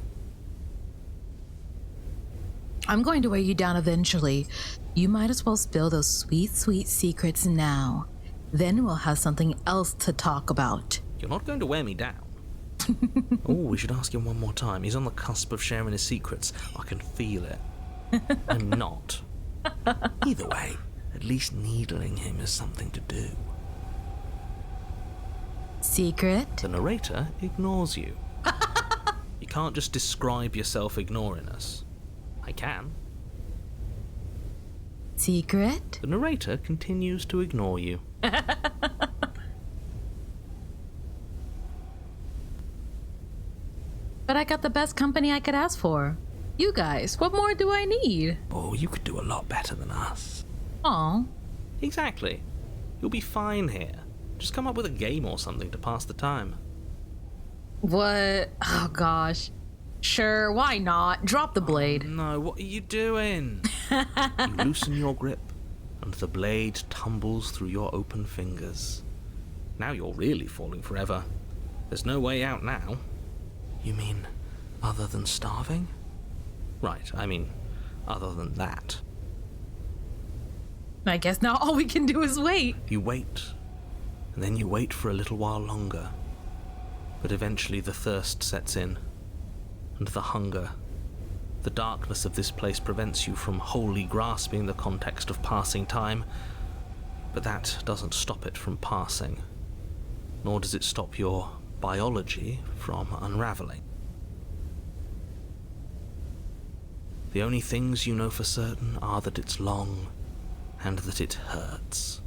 I'm going to weigh you down eventually. You might as well spill those sweet, sweet secrets now. Then we'll have something else to talk about. You're not going to wear me down. Oh, we should ask him one more time. He's on the cusp of sharing his secrets. I can feel it. I'm not. Either way, at least needling him is something to do. Secret? The narrator ignores you. You can't just describe yourself ignoring us. I can. Secret? The narrator continues to ignore you. But I got the best company I could ask for. You guys, what more do I need? Oh, you could do a lot better than us. Aw. Exactly. You'll be fine here. Just come up with a game or something to pass the time. What? Oh gosh. Sure, why not? Drop the blade. No, what are you doing? You loosen your grip, and the blade tumbles through your open fingers. Now you're really falling forever. There's no way out now. You mean other than starving? Right, I mean other than that. I guess now all we can do is wait. You wait, and then you wait for a little while longer. But eventually the thirst sets in, and the hunger. The darkness of this place prevents you from wholly grasping the context of passing time, but that doesn't stop it from passing, nor does it stop your biology from unraveling. The only things you know for certain are that it's long and that it hurts.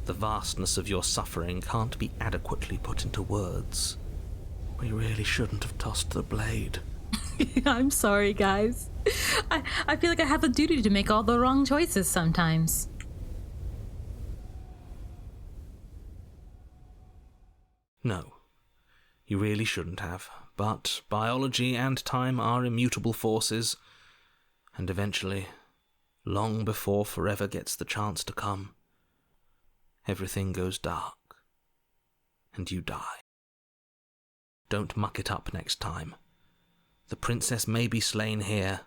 The vastness of your suffering can't be adequately put into words. We really shouldn't have tossed the blade. I'm sorry, guys. I feel like I have a duty to make all the wrong choices sometimes. No, you really shouldn't have. But biology and time are immutable forces, and eventually, long before forever gets the chance to come, everything goes dark, and you die. Don't muck it up next time. The princess may be slain here,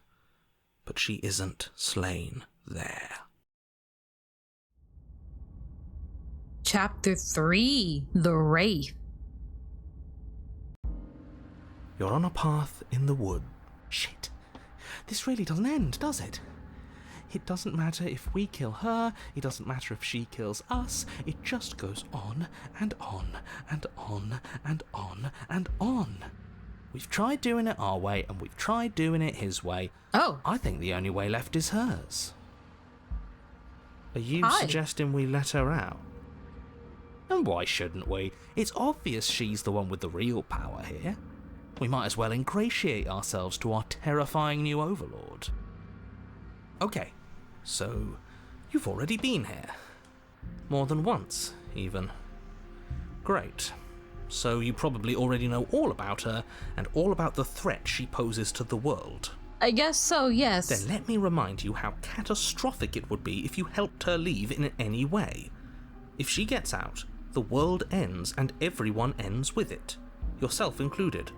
but she isn't slain there. Chapter 3, The Wraith. You're on a path in the wood. Shit. This really doesn't end, does it? It doesn't matter if we kill her, it doesn't matter if she kills us, it just goes on and on and on and on and on. We've tried doing it our way, and we've tried doing it his way. Oh. I think the only way left is hers. Are you Hi. suggesting we let her out? And why shouldn't we? It's obvious she's the one with the real power here. We might as well ingratiate ourselves to our terrifying new overlord. Okay, so you've already been here. More than once, even. Great. So you probably already know all about her, and all about the threat she poses to the world. I guess so, yes. Then let me remind you how catastrophic it would be if you helped her leave in any way. If she gets out, the world ends, and everyone ends with it. Yourself included.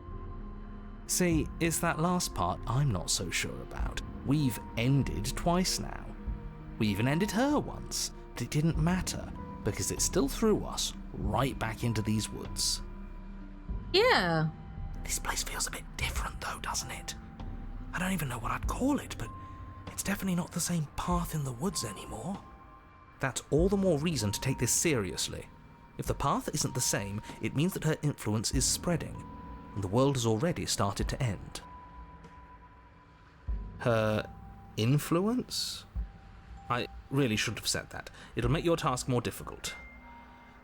See, it's that last part I'm not so sure about. We've ended twice now. We even ended her once, but it didn't matter, because it still threw us right back into these woods. Yeah. This place feels a bit different though, doesn't it? I don't even know what I'd call it, but it's definitely not the same path in the woods anymore. That's all the more reason to take this seriously. If the path isn't the same, it means that her influence is spreading, and the world has already started to end. Her influence? I really shouldn't have said that. It'll make your task more difficult.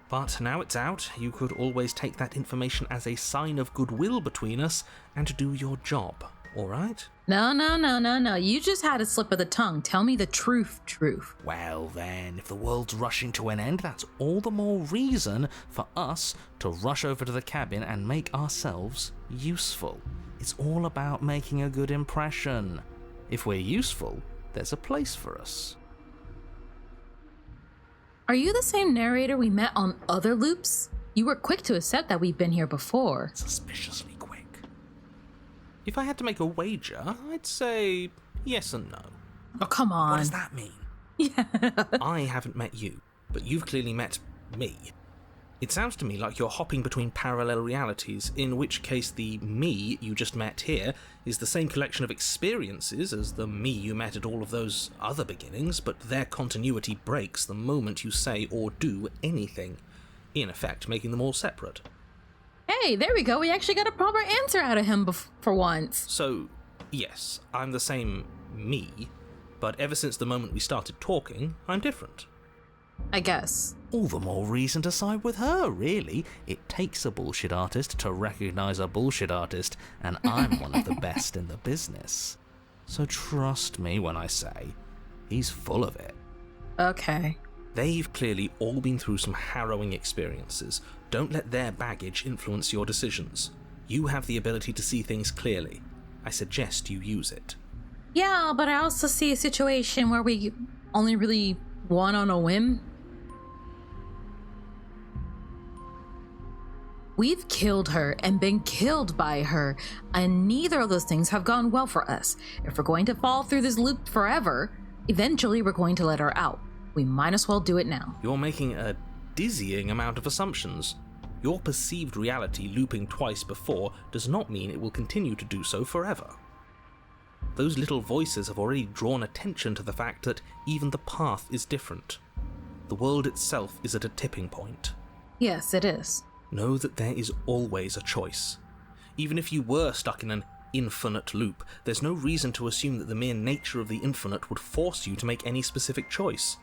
But now it's out, you could always take that information as a sign of goodwill between us and do your job, alright? No. You just had a slip of the tongue. Tell me the truth. Well then, if the world's rushing to an end, that's all the more reason for us to rush over to the cabin and make ourselves useful. It's all about making a good impression. If we're useful, there's a place for us. Are you the same narrator we met on other loops? You were quick to accept that we've been here before. Suspiciously quick. If I had to make a wager, I'd say yes and no. Oh, come on. What does that mean? Yeah. I haven't met you, but you've clearly met me. It sounds to me like you're hopping between parallel realities, in which case the me you just met here is the same collection of experiences as the me you met at all of those other beginnings, but their continuity breaks the moment you say or do anything, in effect making them all separate. Hey, there we go. We actually got a proper answer out of him for once. So, yes, I'm the same me, but ever since the moment we started talking, I'm different. I guess. All the more reason to side with her, really. It takes a bullshit artist to recognize a bullshit artist, and I'm one of the best in the business. So trust me when I say, he's full of it. Okay. They've clearly all been through some harrowing experiences. Don't let their baggage influence your decisions. You have the ability to see things clearly. I suggest you use it. Yeah, but I also see a situation where we only really won on a whim. We've killed her and been killed by her, and neither of those things have gone well for us. If we're going to fall through this loop forever, eventually we're going to let her out. We might as well do it now. You're making a dizzying amount of assumptions. Your perceived reality looping twice before does not mean it will continue to do so forever. Those little voices have already drawn attention to the fact that even the path is different. The world itself is at a tipping point. Yes, it is. Know that there is always a choice. Even if you were stuck in an infinite loop, there's no reason to assume that the mere nature of the infinite would force you to make any specific choice.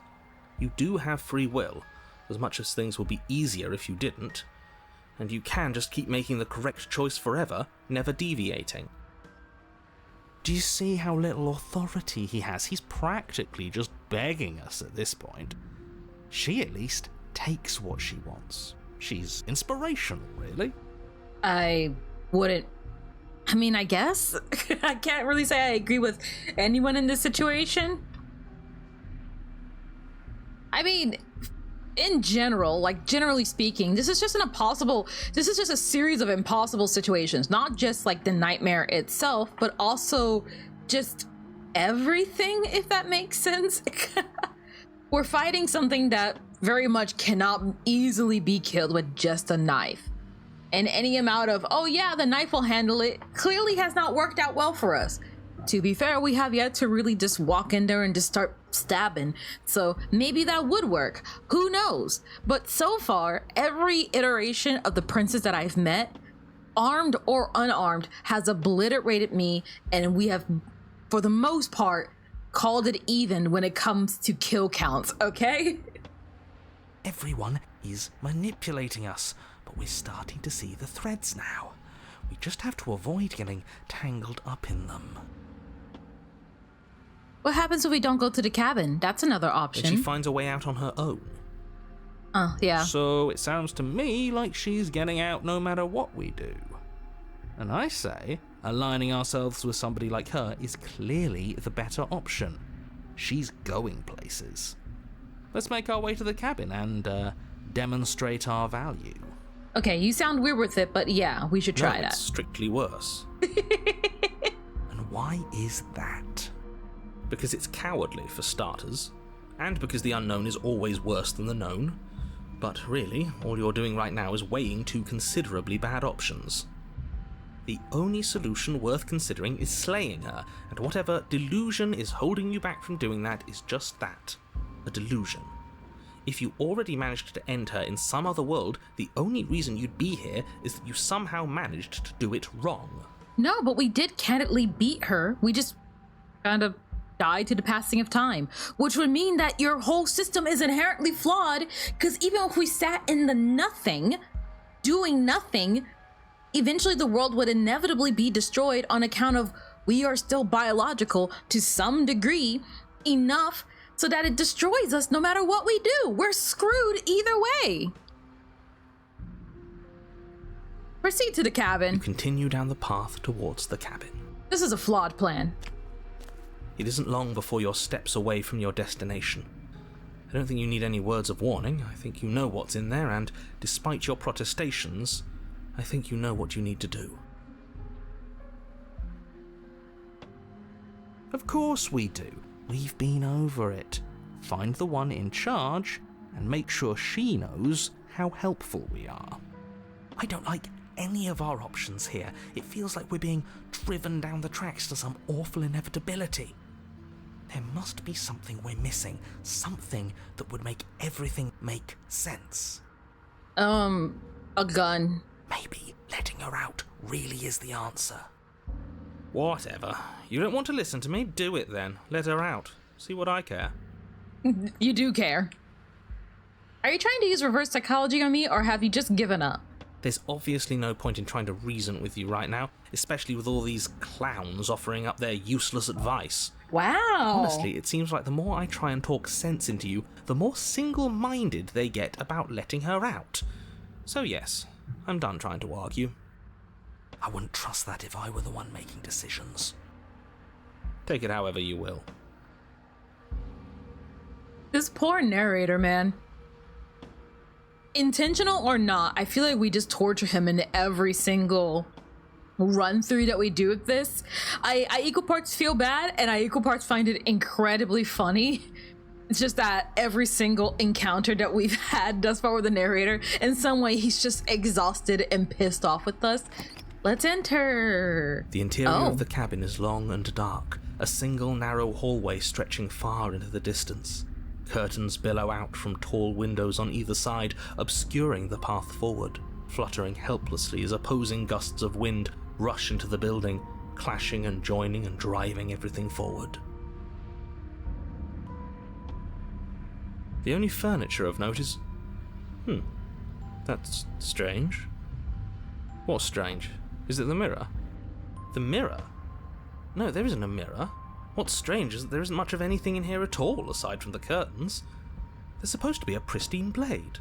You do have free will, as much as things would be easier if you didn't, and you can just keep making the correct choice forever, never deviating. Do you see how little authority he has? He's practically just begging us at this point. She, at least, takes what she wants. She's inspirational, really. I guess. I can't really say I agree with anyone in this situation. I mean, in general, like generally speaking, this is just a series of impossible situations, not just like the nightmare itself, but also just everything, if that makes sense. We're fighting something that very much cannot easily be killed with just a knife. And any amount of, oh yeah, the knife will handle it, clearly has not worked out well for us. To be fair, we have yet to really just walk in there and just start stabbing. So maybe that would work. Who knows? But so far, every iteration of the princess that I've met, armed or unarmed, has obliterated me, and we have, for the most part, called it even when it comes to kill counts, okay? Everyone is manipulating us, but we're starting to see the threads now. We just have to avoid getting tangled up in them. What happens if we don't go to the cabin? That's another And option. she finds a way out on her own. Oh, yeah. So it sounds to me like she's getting out no matter what we do. And I say, aligning ourselves with somebody like her is clearly the better option. She's going places. Let's make our way to the cabin and demonstrate our value. Okay, you sound weird with it, but yeah, we should try No, that. it's strictly worse. And why is that? Because it's cowardly, for starters, and because the unknown is always worse than the known. But really, all you're doing right now is weighing two considerably bad options. The only solution worth considering is slaying her, and whatever delusion is holding you back from doing that is just that, a delusion. If you already managed to end her in some other world, the only reason you'd be here is that you somehow managed to do it wrong. No, but we did candidly beat her. We just kind of died to the passing of time, which would mean that your whole system is inherently flawed, because even if we sat in the nothing, doing nothing, eventually the world would inevitably be destroyed on account of we are still biological to some degree enough so that it destroys us no matter what we do. We're screwed either way. Proceed to the cabin. You continue down the path towards the cabin. This is a flawed plan. It isn't long before you're steps away from your destination. I don't think you need any words of warning. I think you know what's in there, and despite your protestations, I think you know what you need to do. Of course we do. We've been over it. Find the one in charge, and make sure she knows how helpful we are. I don't like any of our options here. It feels like we're being driven down the tracks to some awful inevitability. There must be something we're missing. Something that would make everything make sense. A gun. Maybe letting her out really is the answer. Whatever. You don't want to listen to me? Do it then. Let her out. See what I care. You do care. Are you trying to use reverse psychology on me, or have you just given up? There's obviously no point in trying to reason with you right now, especially with all these clowns offering up their useless advice. Wow. Honestly, it seems like the more I try and talk sense into you, the more single-minded they get about letting her out. So yes, I'm done trying to argue. I wouldn't trust that if I were the one making decisions. Take it however you will. This poor narrator, man. Intentional or not, I feel like we just torture him in every single run through that we do with this. I equal parts feel bad, and I equal parts find it incredibly funny. It's just that every single encounter that we've had thus far with the narrator, in some way he's just exhausted and pissed off with us. Let's enter. The interior of the cabin is long and dark, a single narrow hallway stretching far into the distance. Curtains billow out from tall windows on either side, obscuring the path forward, fluttering helplessly as opposing gusts of wind rush into the building, clashing and joining and driving everything forward. The only furniture of note is... that's strange. What's strange? Is it the mirror? The mirror? No, there isn't a mirror. What's strange is that there isn't much of anything in here at all, aside from the curtains. There's supposed to be a pristine blade.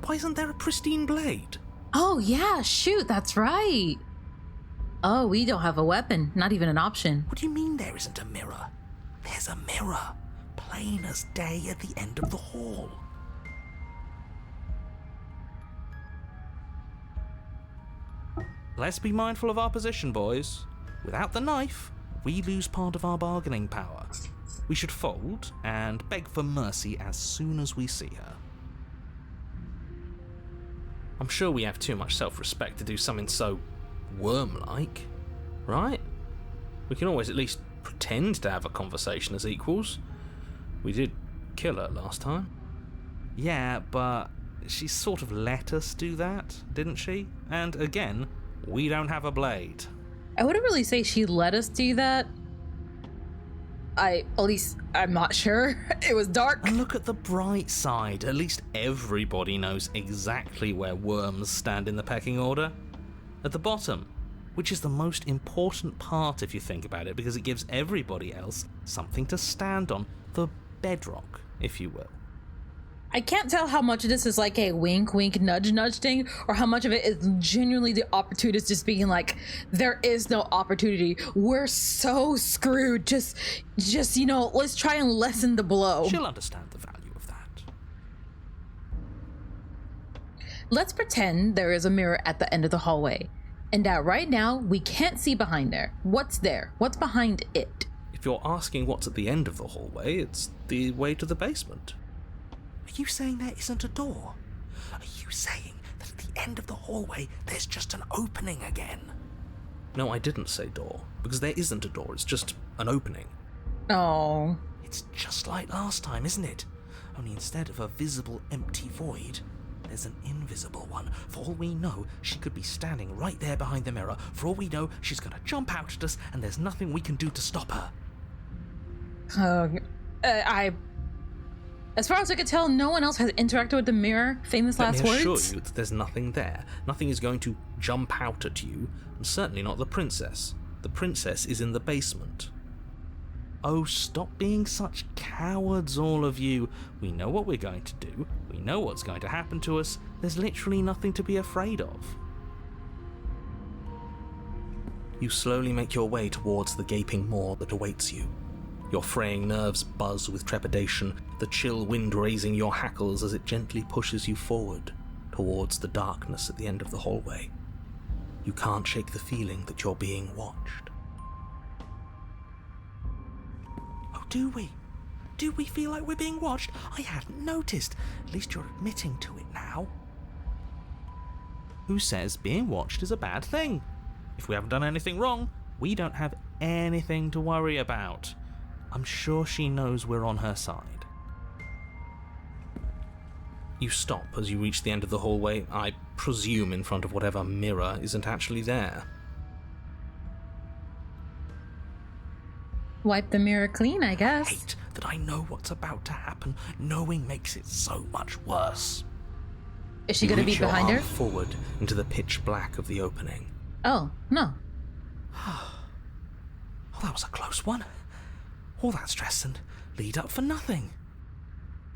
Why isn't there a pristine blade? Oh yeah, shoot, that's right. Oh, we don't have a weapon, not even an option. What do you mean there isn't a mirror? There's a mirror, plain as day at the end of the hall. Let's be mindful of our position, boys. Without the knife, we lose part of our bargaining power. We should fold and beg for mercy as soon as we see her. I'm sure we have too much self-respect to do something so worm-like, right? We can always at least pretend to have a conversation as equals. We did kill her last time. Yeah, but she sort of let us do that, didn't she? And again, we don't have a blade. I wouldn't really say she let us do that. At least, I'm not sure. It was dark. And look at the bright side. At least everybody knows exactly where worms stand in the pecking order. At the bottom, which is the most important part if you think about it, because it gives everybody else something to stand on. The bedrock, if you will. I can't tell how much of this is like a wink, wink, nudge, nudge thing, or how much of it is genuinely the opportunist just being like, there is no opportunity. We're so screwed. Just, let's try and lessen the blow. She'll understand the value of that. Let's pretend there is a mirror at the end of the hallway, and that right now we can't see behind there. What's there? What's behind it? If you're asking what's at the end of the hallway, it's the way to the basement. Are you saying there isn't a door? Are you saying that at the end of the hallway there's just an opening again? No, I didn't say door, because there isn't a door, it's just an opening. Oh. It's just like last time, isn't it? Only instead of a visible empty void, there's an invisible one. For all we know, she could be standing right there behind the mirror. For all we know, she's going to jump out at us, and there's nothing we can do to stop her. As far as I could tell, no one else has interacted with the mirror. Famous last words. Let me assure you that there's nothing there. Nothing is going to jump out at you, and certainly not the princess. The princess is in the basement. Oh, stop being such cowards, all of you. We know what we're going to do. We know what's going to happen to us. There's literally nothing to be afraid of. You slowly make your way towards the gaping maw that awaits you. Your fraying nerves buzz with trepidation, the chill wind raising your hackles as it gently pushes you forward, towards the darkness at the end of the hallway. You can't shake the feeling that you're being watched. Oh, do we? Do we feel like we're being watched? I hadn't noticed. At least you're admitting to it now. Who says being watched is a bad thing? If we haven't done anything wrong, we don't have anything to worry about. I'm sure she knows we're on her side. You stop as you reach the end of the hallway, I presume in front of whatever mirror isn't actually there. Wipe the mirror clean, I guess. Hate that I know what's about to happen. Knowing makes it so much worse. Is she going to be behind her? Forward into the pitch black of the opening. Oh, no. Oh, that was a close one. All that stress and lead up for nothing.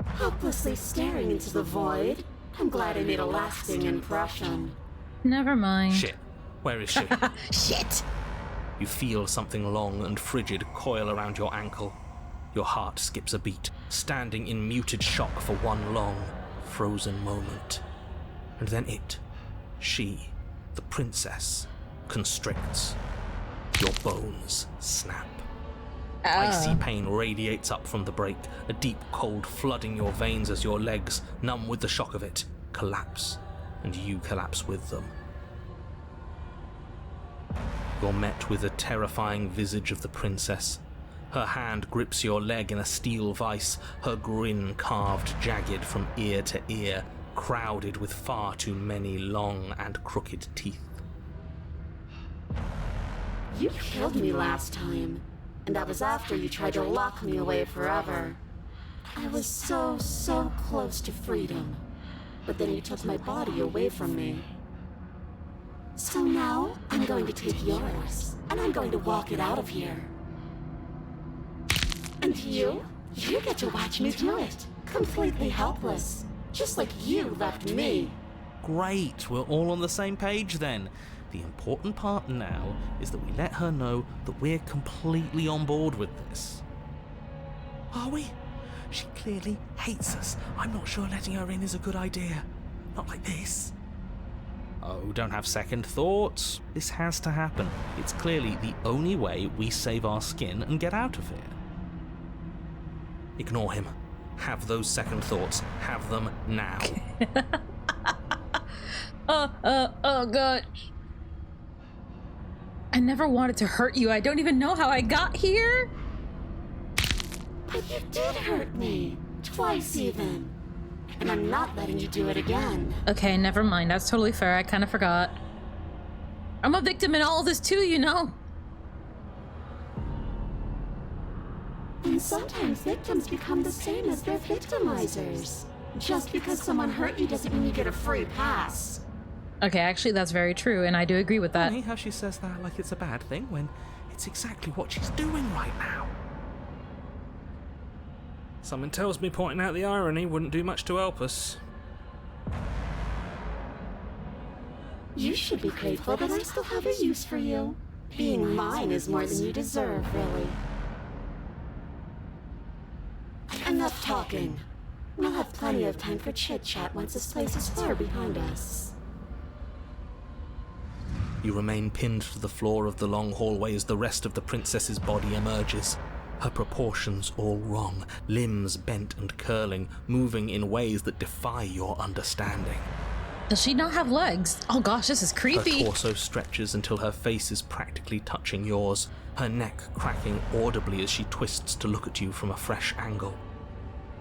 Hopelessly staring into the void. I'm glad I made a lasting impression. Never mind. Shit. Where is she? Shit! You feel something long and frigid coil around your ankle. Your heart skips a beat, standing in muted shock for one long, frozen moment. And then she, the princess, constricts. Your bones snap. Icy pain radiates up from the break, a deep cold flooding your veins as your legs, numb with the shock of it, collapse, and you collapse with them. You're met with the terrifying visage of the princess. Her hand grips your leg in a steel vice, her grin carved jagged from ear to ear, crowded with far too many long and crooked teeth. You killed me last time, and that was after you tried to lock me away forever. I was so close to freedom, but then you took my body away from me. So now, I'm going to take yours, and I'm going to walk it out of here. And you get to watch me do it, completely helpless, just like you left me. Great, we're all on the same page then. The important part now is that we let her know that we're completely on board with this. Are we? She clearly hates us. I'm not sure letting her in is a good idea. Not like this. Oh, don't have second thoughts. This has to happen. It's clearly the only way we save our skin and get out of here. Ignore him. Have those second thoughts. Have them now. Oh, God. I never wanted to hurt you. I don't even know how I got here. But you did hurt me. Twice even. And I'm not letting you do it again. Okay, never mind. That's totally fair. I kind of forgot. I'm a victim in all of this too, you know. And sometimes victims become the same as their victimizers. Just because someone hurt you doesn't mean you get a free pass. Okay, actually, that's very true, and I do agree with that. Funny how she says that like it's a bad thing when it's exactly what she's doing right now. Someone tells me pointing out the irony wouldn't do much to help us. You should be grateful that I still have a use for you. Being mine is more than you deserve, really. Enough talking. We'll have plenty of time for chit-chat once this place is far behind us. You remain pinned to the floor of the long hallway as the rest of the princess's body emerges. Her proportions all wrong, limbs bent and curling, moving in ways that defy your understanding. Does she not have legs? Oh gosh, this is creepy. Her torso stretches until her face is practically touching yours, her neck cracking audibly as she twists to look at you from a fresh angle.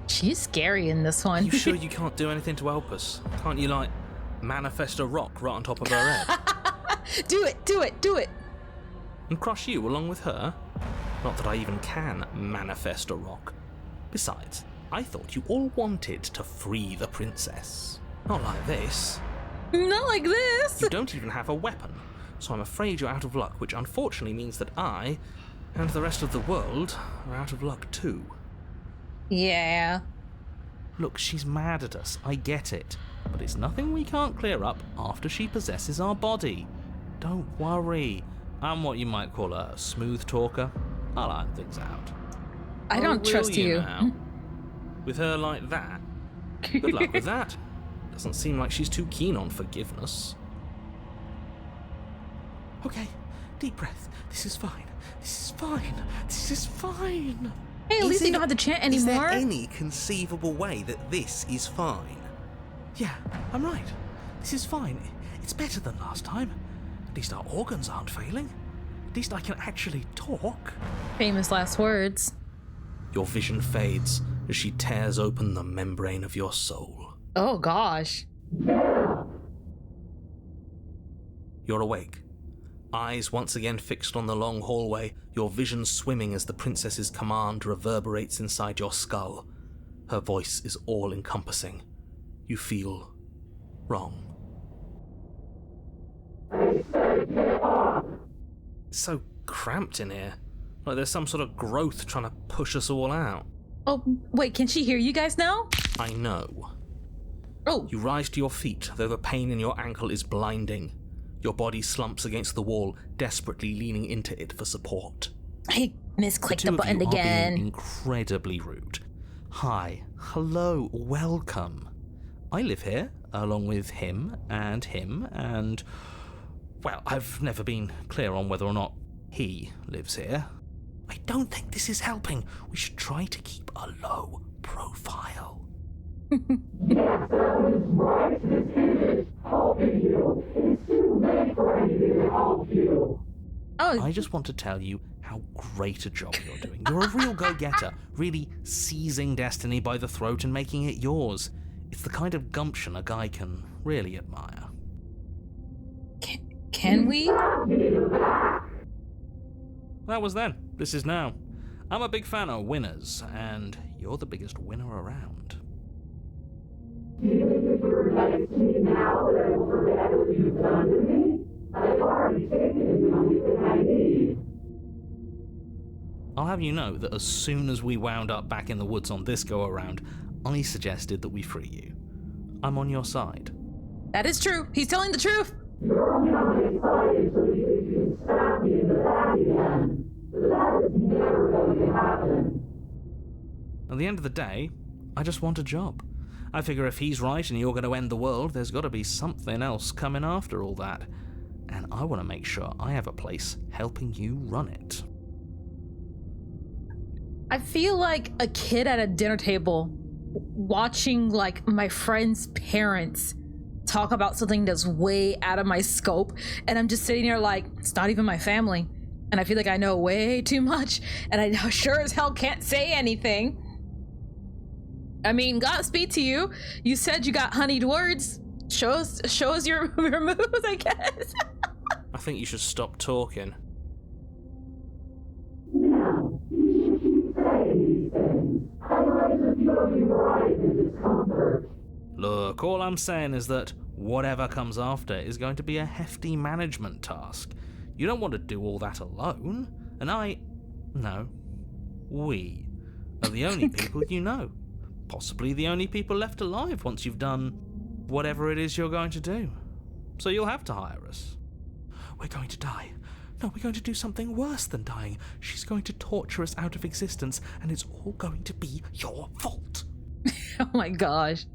She's scary in this one. Are you sure you can't do anything to help us? Can't you, like, manifest a rock right on top of her head? Do it! And crush you along with her? Not that I even can manifest a rock. Besides, I thought you all wanted to free the princess. Not like this. Not like this! You don't even have a weapon, so I'm afraid you're out of luck, which unfortunately means that I, and the rest of the world, are out of luck too. Yeah. Look, she's mad at us, I get it, but it's nothing we can't clear up after she possesses our body. Don't worry. I'm what you might call a smooth talker. I'll iron things out. I don't trust you. Now? With her like that? Good luck with that. Doesn't seem like she's too keen on forgiveness. Okay, deep breath. This is fine. This is fine. Hey, at least you don't have to chant anymore. Is there any conceivable way that this is fine? Yeah, I'm right. This is fine. It's better than last time. At least our organs aren't failing. At least I can actually talk. Famous last words. Your vision fades as she tears open the membrane of your soul. Oh gosh. You're awake, Eyes once again fixed on the long hallway, your vision swimming as the princess's command reverberates inside your skull. Her voice is all-encompassing. You feel wrong. It's so cramped in here. Like there's some sort of growth trying to push us all out. Oh, wait, can she hear you guys now? I know. Oh. You rise to your feet, though the pain in your ankle is blinding. Your body slumps against the wall, desperately leaning into it for support. I misclicked the button again. Are being incredibly rude. Hi, hello, welcome. I live here, along with him, and... Well, I've never been clear on whether or not he lives here. I don't think this is helping. We should try to keep a low profile. Yes, that was right. This is helping you. It's too late for anything to help you. Oh. I just want to tell you how great a job you're doing. You're a real go-getter, really seizing destiny by the throat and making it yours. It's the kind of gumption a guy can really admire. Can we? That was then. This is now. I'm a big fan of winners, and you're the biggest winner around. Do you think if you're nice to me now that I will forget what you've done to me? I've already taken the only thing I need. I'll have you know that as soon as we wound up back in the woods on this go-around, I suggested that we free you. I'm on your side. That is true. He's telling the truth. You're only on my side until you can stab me in the back again. But that is never going to happen. At the end of the day, I just want a job. I figure if he's right and you're going to end the world, there's got to be something else coming after all that. And I want to make sure I have a place helping you run it. I feel like a kid at a dinner table watching like my friend's parents talk about something that's way out of my scope, and I'm just sitting here like, it's not even my family, and I feel like I know way too much, and I sure as hell can't say anything. I mean, Godspeed to you. You said you got honeyed words. Show us your moves, I guess. I think you should stop talking. No, you should keep saying these things. I like to feel you right in discomfort. Look, all I'm saying is that whatever comes after is going to be a hefty management task. You don't want to do all that alone. And we are the only people you know. Possibly the only people left alive once you've done whatever it is you're going to do. So you'll have to hire us. We're going to die. No, we're going to do something worse than dying. She's going to torture us out of existence, and it's all going to be your fault. Oh my gosh.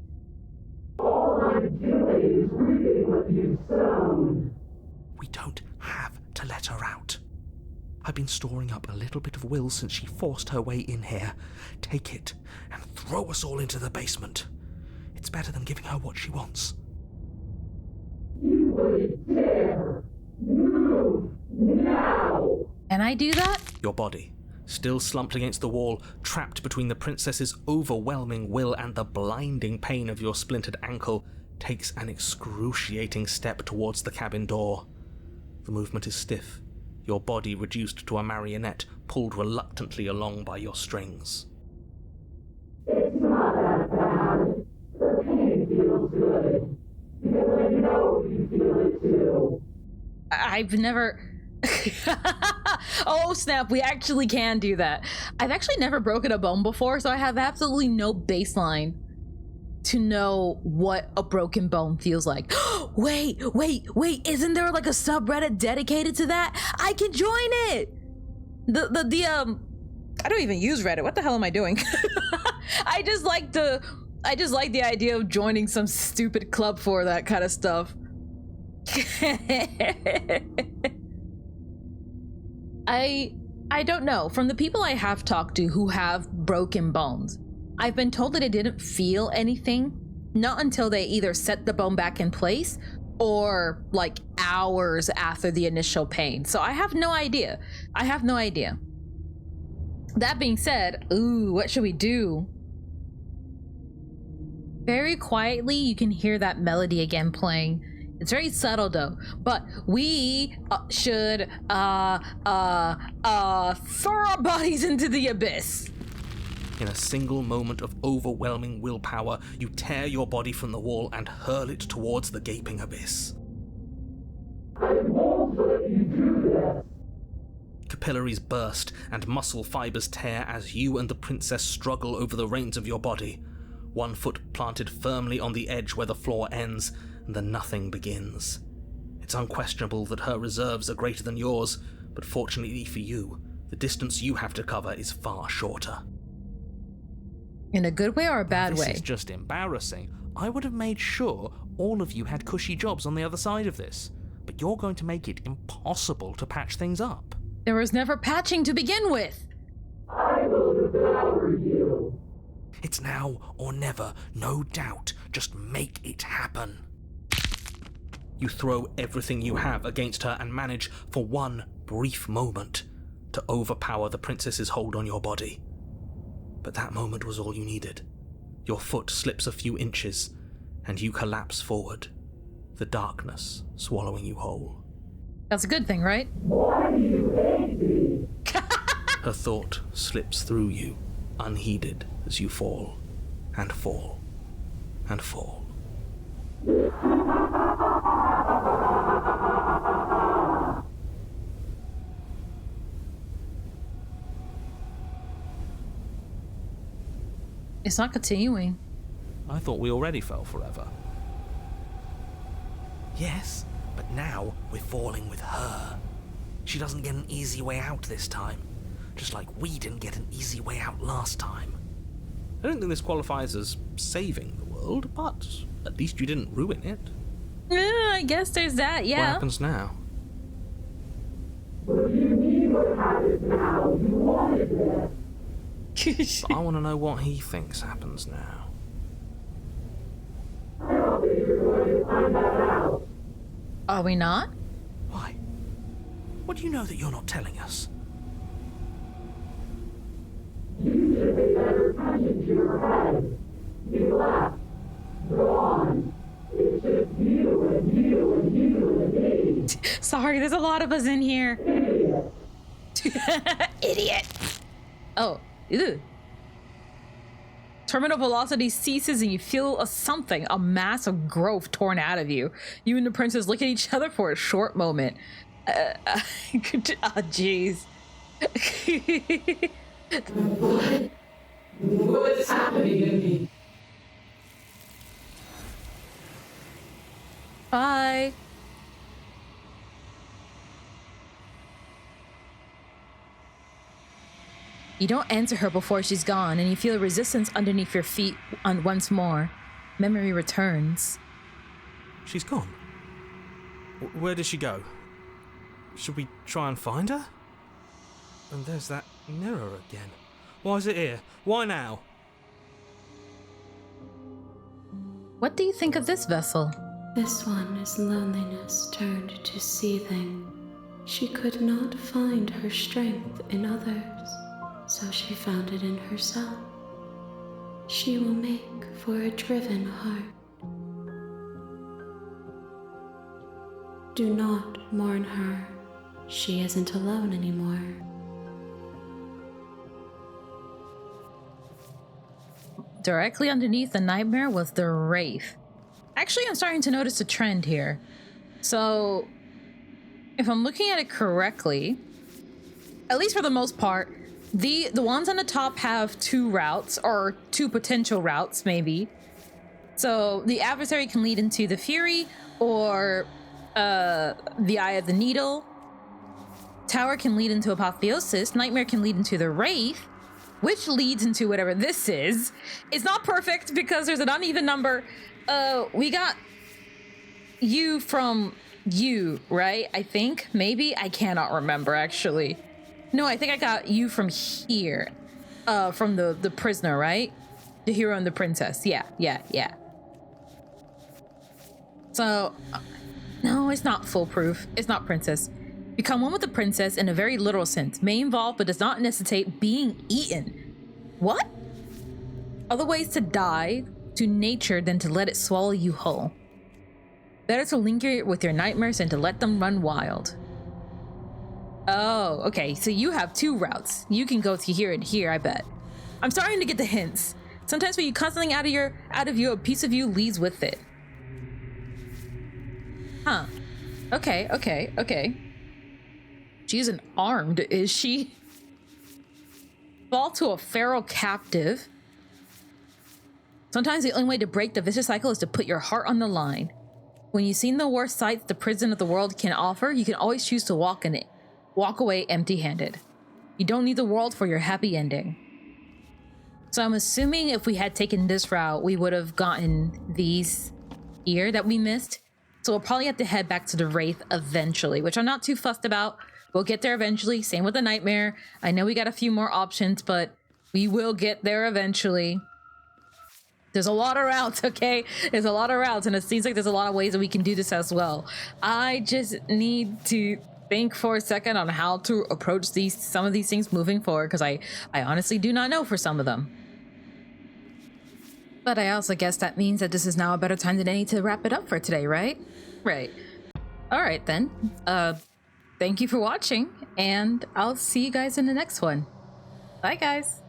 All I'm doing is reading what you've sown. We don't have to let her out. I've been storing up a little bit of will since she forced her way in here. Take it and throw us all into the basement. It's better than giving her what she wants. You wouldn't dare. Move now. Can I do that? Your body, still slumped against the wall, trapped between the princess's overwhelming will and the blinding pain of your splintered ankle, takes an excruciating step towards the cabin door. The movement is stiff, your body reduced to a marionette, pulled reluctantly along by your strings. It's not that bad. The pain feels good. Because I know you feel it too. I've never... Oh snap, we actually can do that. I've actually never broken a bone before, so I have absolutely no baseline to know what a broken bone feels like. Wait, isn't there like a subreddit dedicated to that? I can join it! I don't even use Reddit. What the hell am I doing? I just like the idea of joining some stupid club for that kind of stuff. I don't know. From the people I have talked to who have broken bones, I've been told that it didn't feel anything, not until they either set the bone back in place or like hours after the initial pain. So I have no idea. That being said, what should we do? Very quietly, you can hear that melody again playing. It's very subtle though, but we should throw our bodies into the abyss. In a single moment of overwhelming willpower, you tear your body from the wall and hurl it towards the gaping abyss. I won't let you do that. Capillaries burst and muscle fibers tear as you and the princess struggle over the reins of your body. One foot planted firmly on the edge where the floor ends, and the nothing begins. It's unquestionable that her reserves are greater than yours, but fortunately for you, the distance you have to cover is far shorter. In a good way or a bad way? This is just embarrassing. I would have made sure all of you had cushy jobs on the other side of this, but you're going to make it impossible to patch things up. There was never patching to begin with. I will devour you. It's now or never, no doubt. Just make it happen. You throw everything you have against her and manage, for one brief moment, to overpower the princess's hold on your body. But that moment was all you needed. Your foot slips a few inches, and you collapse forward, the darkness swallowing you whole. That's a good thing, right? Why do you hate me? Her thought slips through you, unheeded, as you fall, and fall, and fall. It's not continuing. I thought we already fell forever. Yes, but now we're falling with her. She doesn't get an easy way out this time, just like we didn't get an easy way out last time. I don't think this qualifies as saving the world, but at least you didn't ruin it. I guess there's that, yeah. What happens now? What do you mean what happens now? You wanted this. But I want to know what he thinks happens now. I don't think you're going to find that out. Are we not? Why? What do you know that you're not telling us? You should pay better attention to your head. You left. Go on. It's just you and you and you and me. Sorry, there's a lot of us in here. Idiot. Idiot. Oh, ew. Terminal velocity ceases and you feel a mass of growth torn out of you. You and the princess look at each other for a short moment. Jeez. What is happening to me? Bye. You don't answer her before she's gone, and you feel resistance underneath your feet once more. Memory returns. She's gone. Where did she go? Should we try and find her? And there's that mirror again. Why is it here? Why now? What do you think of this vessel? This one is loneliness turned to seething. She could not find her strength in others, so she found it in herself. She will make for a driven heart. Do not mourn her. She isn't alone anymore. Directly underneath the nightmare was the wraith. Actually, I'm starting to notice a trend here. So, if I'm looking at it correctly, at least for the most part, the ones on the top have two routes, or two potential routes, maybe. So, the adversary can lead into the Fury, or the Eye of the Needle. Tower can lead into Apotheosis. Nightmare can lead into the Wraith, which leads into whatever this is. It's not perfect because there's an uneven number. We got you from you, right? I think, maybe? I cannot remember, actually. No, I think I got you from here. From the prisoner, right? The hero and the princess. Yeah. So, no, it's not foolproof. It's not princess. Become one with the princess in a very literal sense. May involve, but does not necessitate being eaten. What? Other ways to die to nature than to let it swallow you whole. Better to linger with your nightmares than to let them run wild. Oh, okay, so you have 2 routes. You can go to here and here, I bet. I'm starting to get the hints. Sometimes when you cut something out of you, a piece of you leads with it. Huh. Okay. She isn't armed, is she? Fall to a feral captive. Sometimes the only way to break the vicious cycle is to put your heart on the line. When you've seen the worst sights the prison of the world can offer, you can always choose to walk in it. Walk away empty-handed. You don't need the world for your happy ending. So I'm assuming if we had taken this route, we would have gotten these here that we missed. So we'll probably have to head back to the Wraith eventually, which I'm not too fussed about. We'll get there eventually. Same with the Nightmare. I know we got a few more options, but we will get there eventually. There's a lot of routes, okay? There's a lot of routes, and it seems like there's a lot of ways that we can do this as well. I just need to think for a second on how to approach some of these things moving forward, because I honestly do not know for some of them. But I also guess that means that this is now a better time than any to wrap it up for today, right? Right. All right, then. Thank you for watching, and I'll see you guys in the next one. Bye, guys.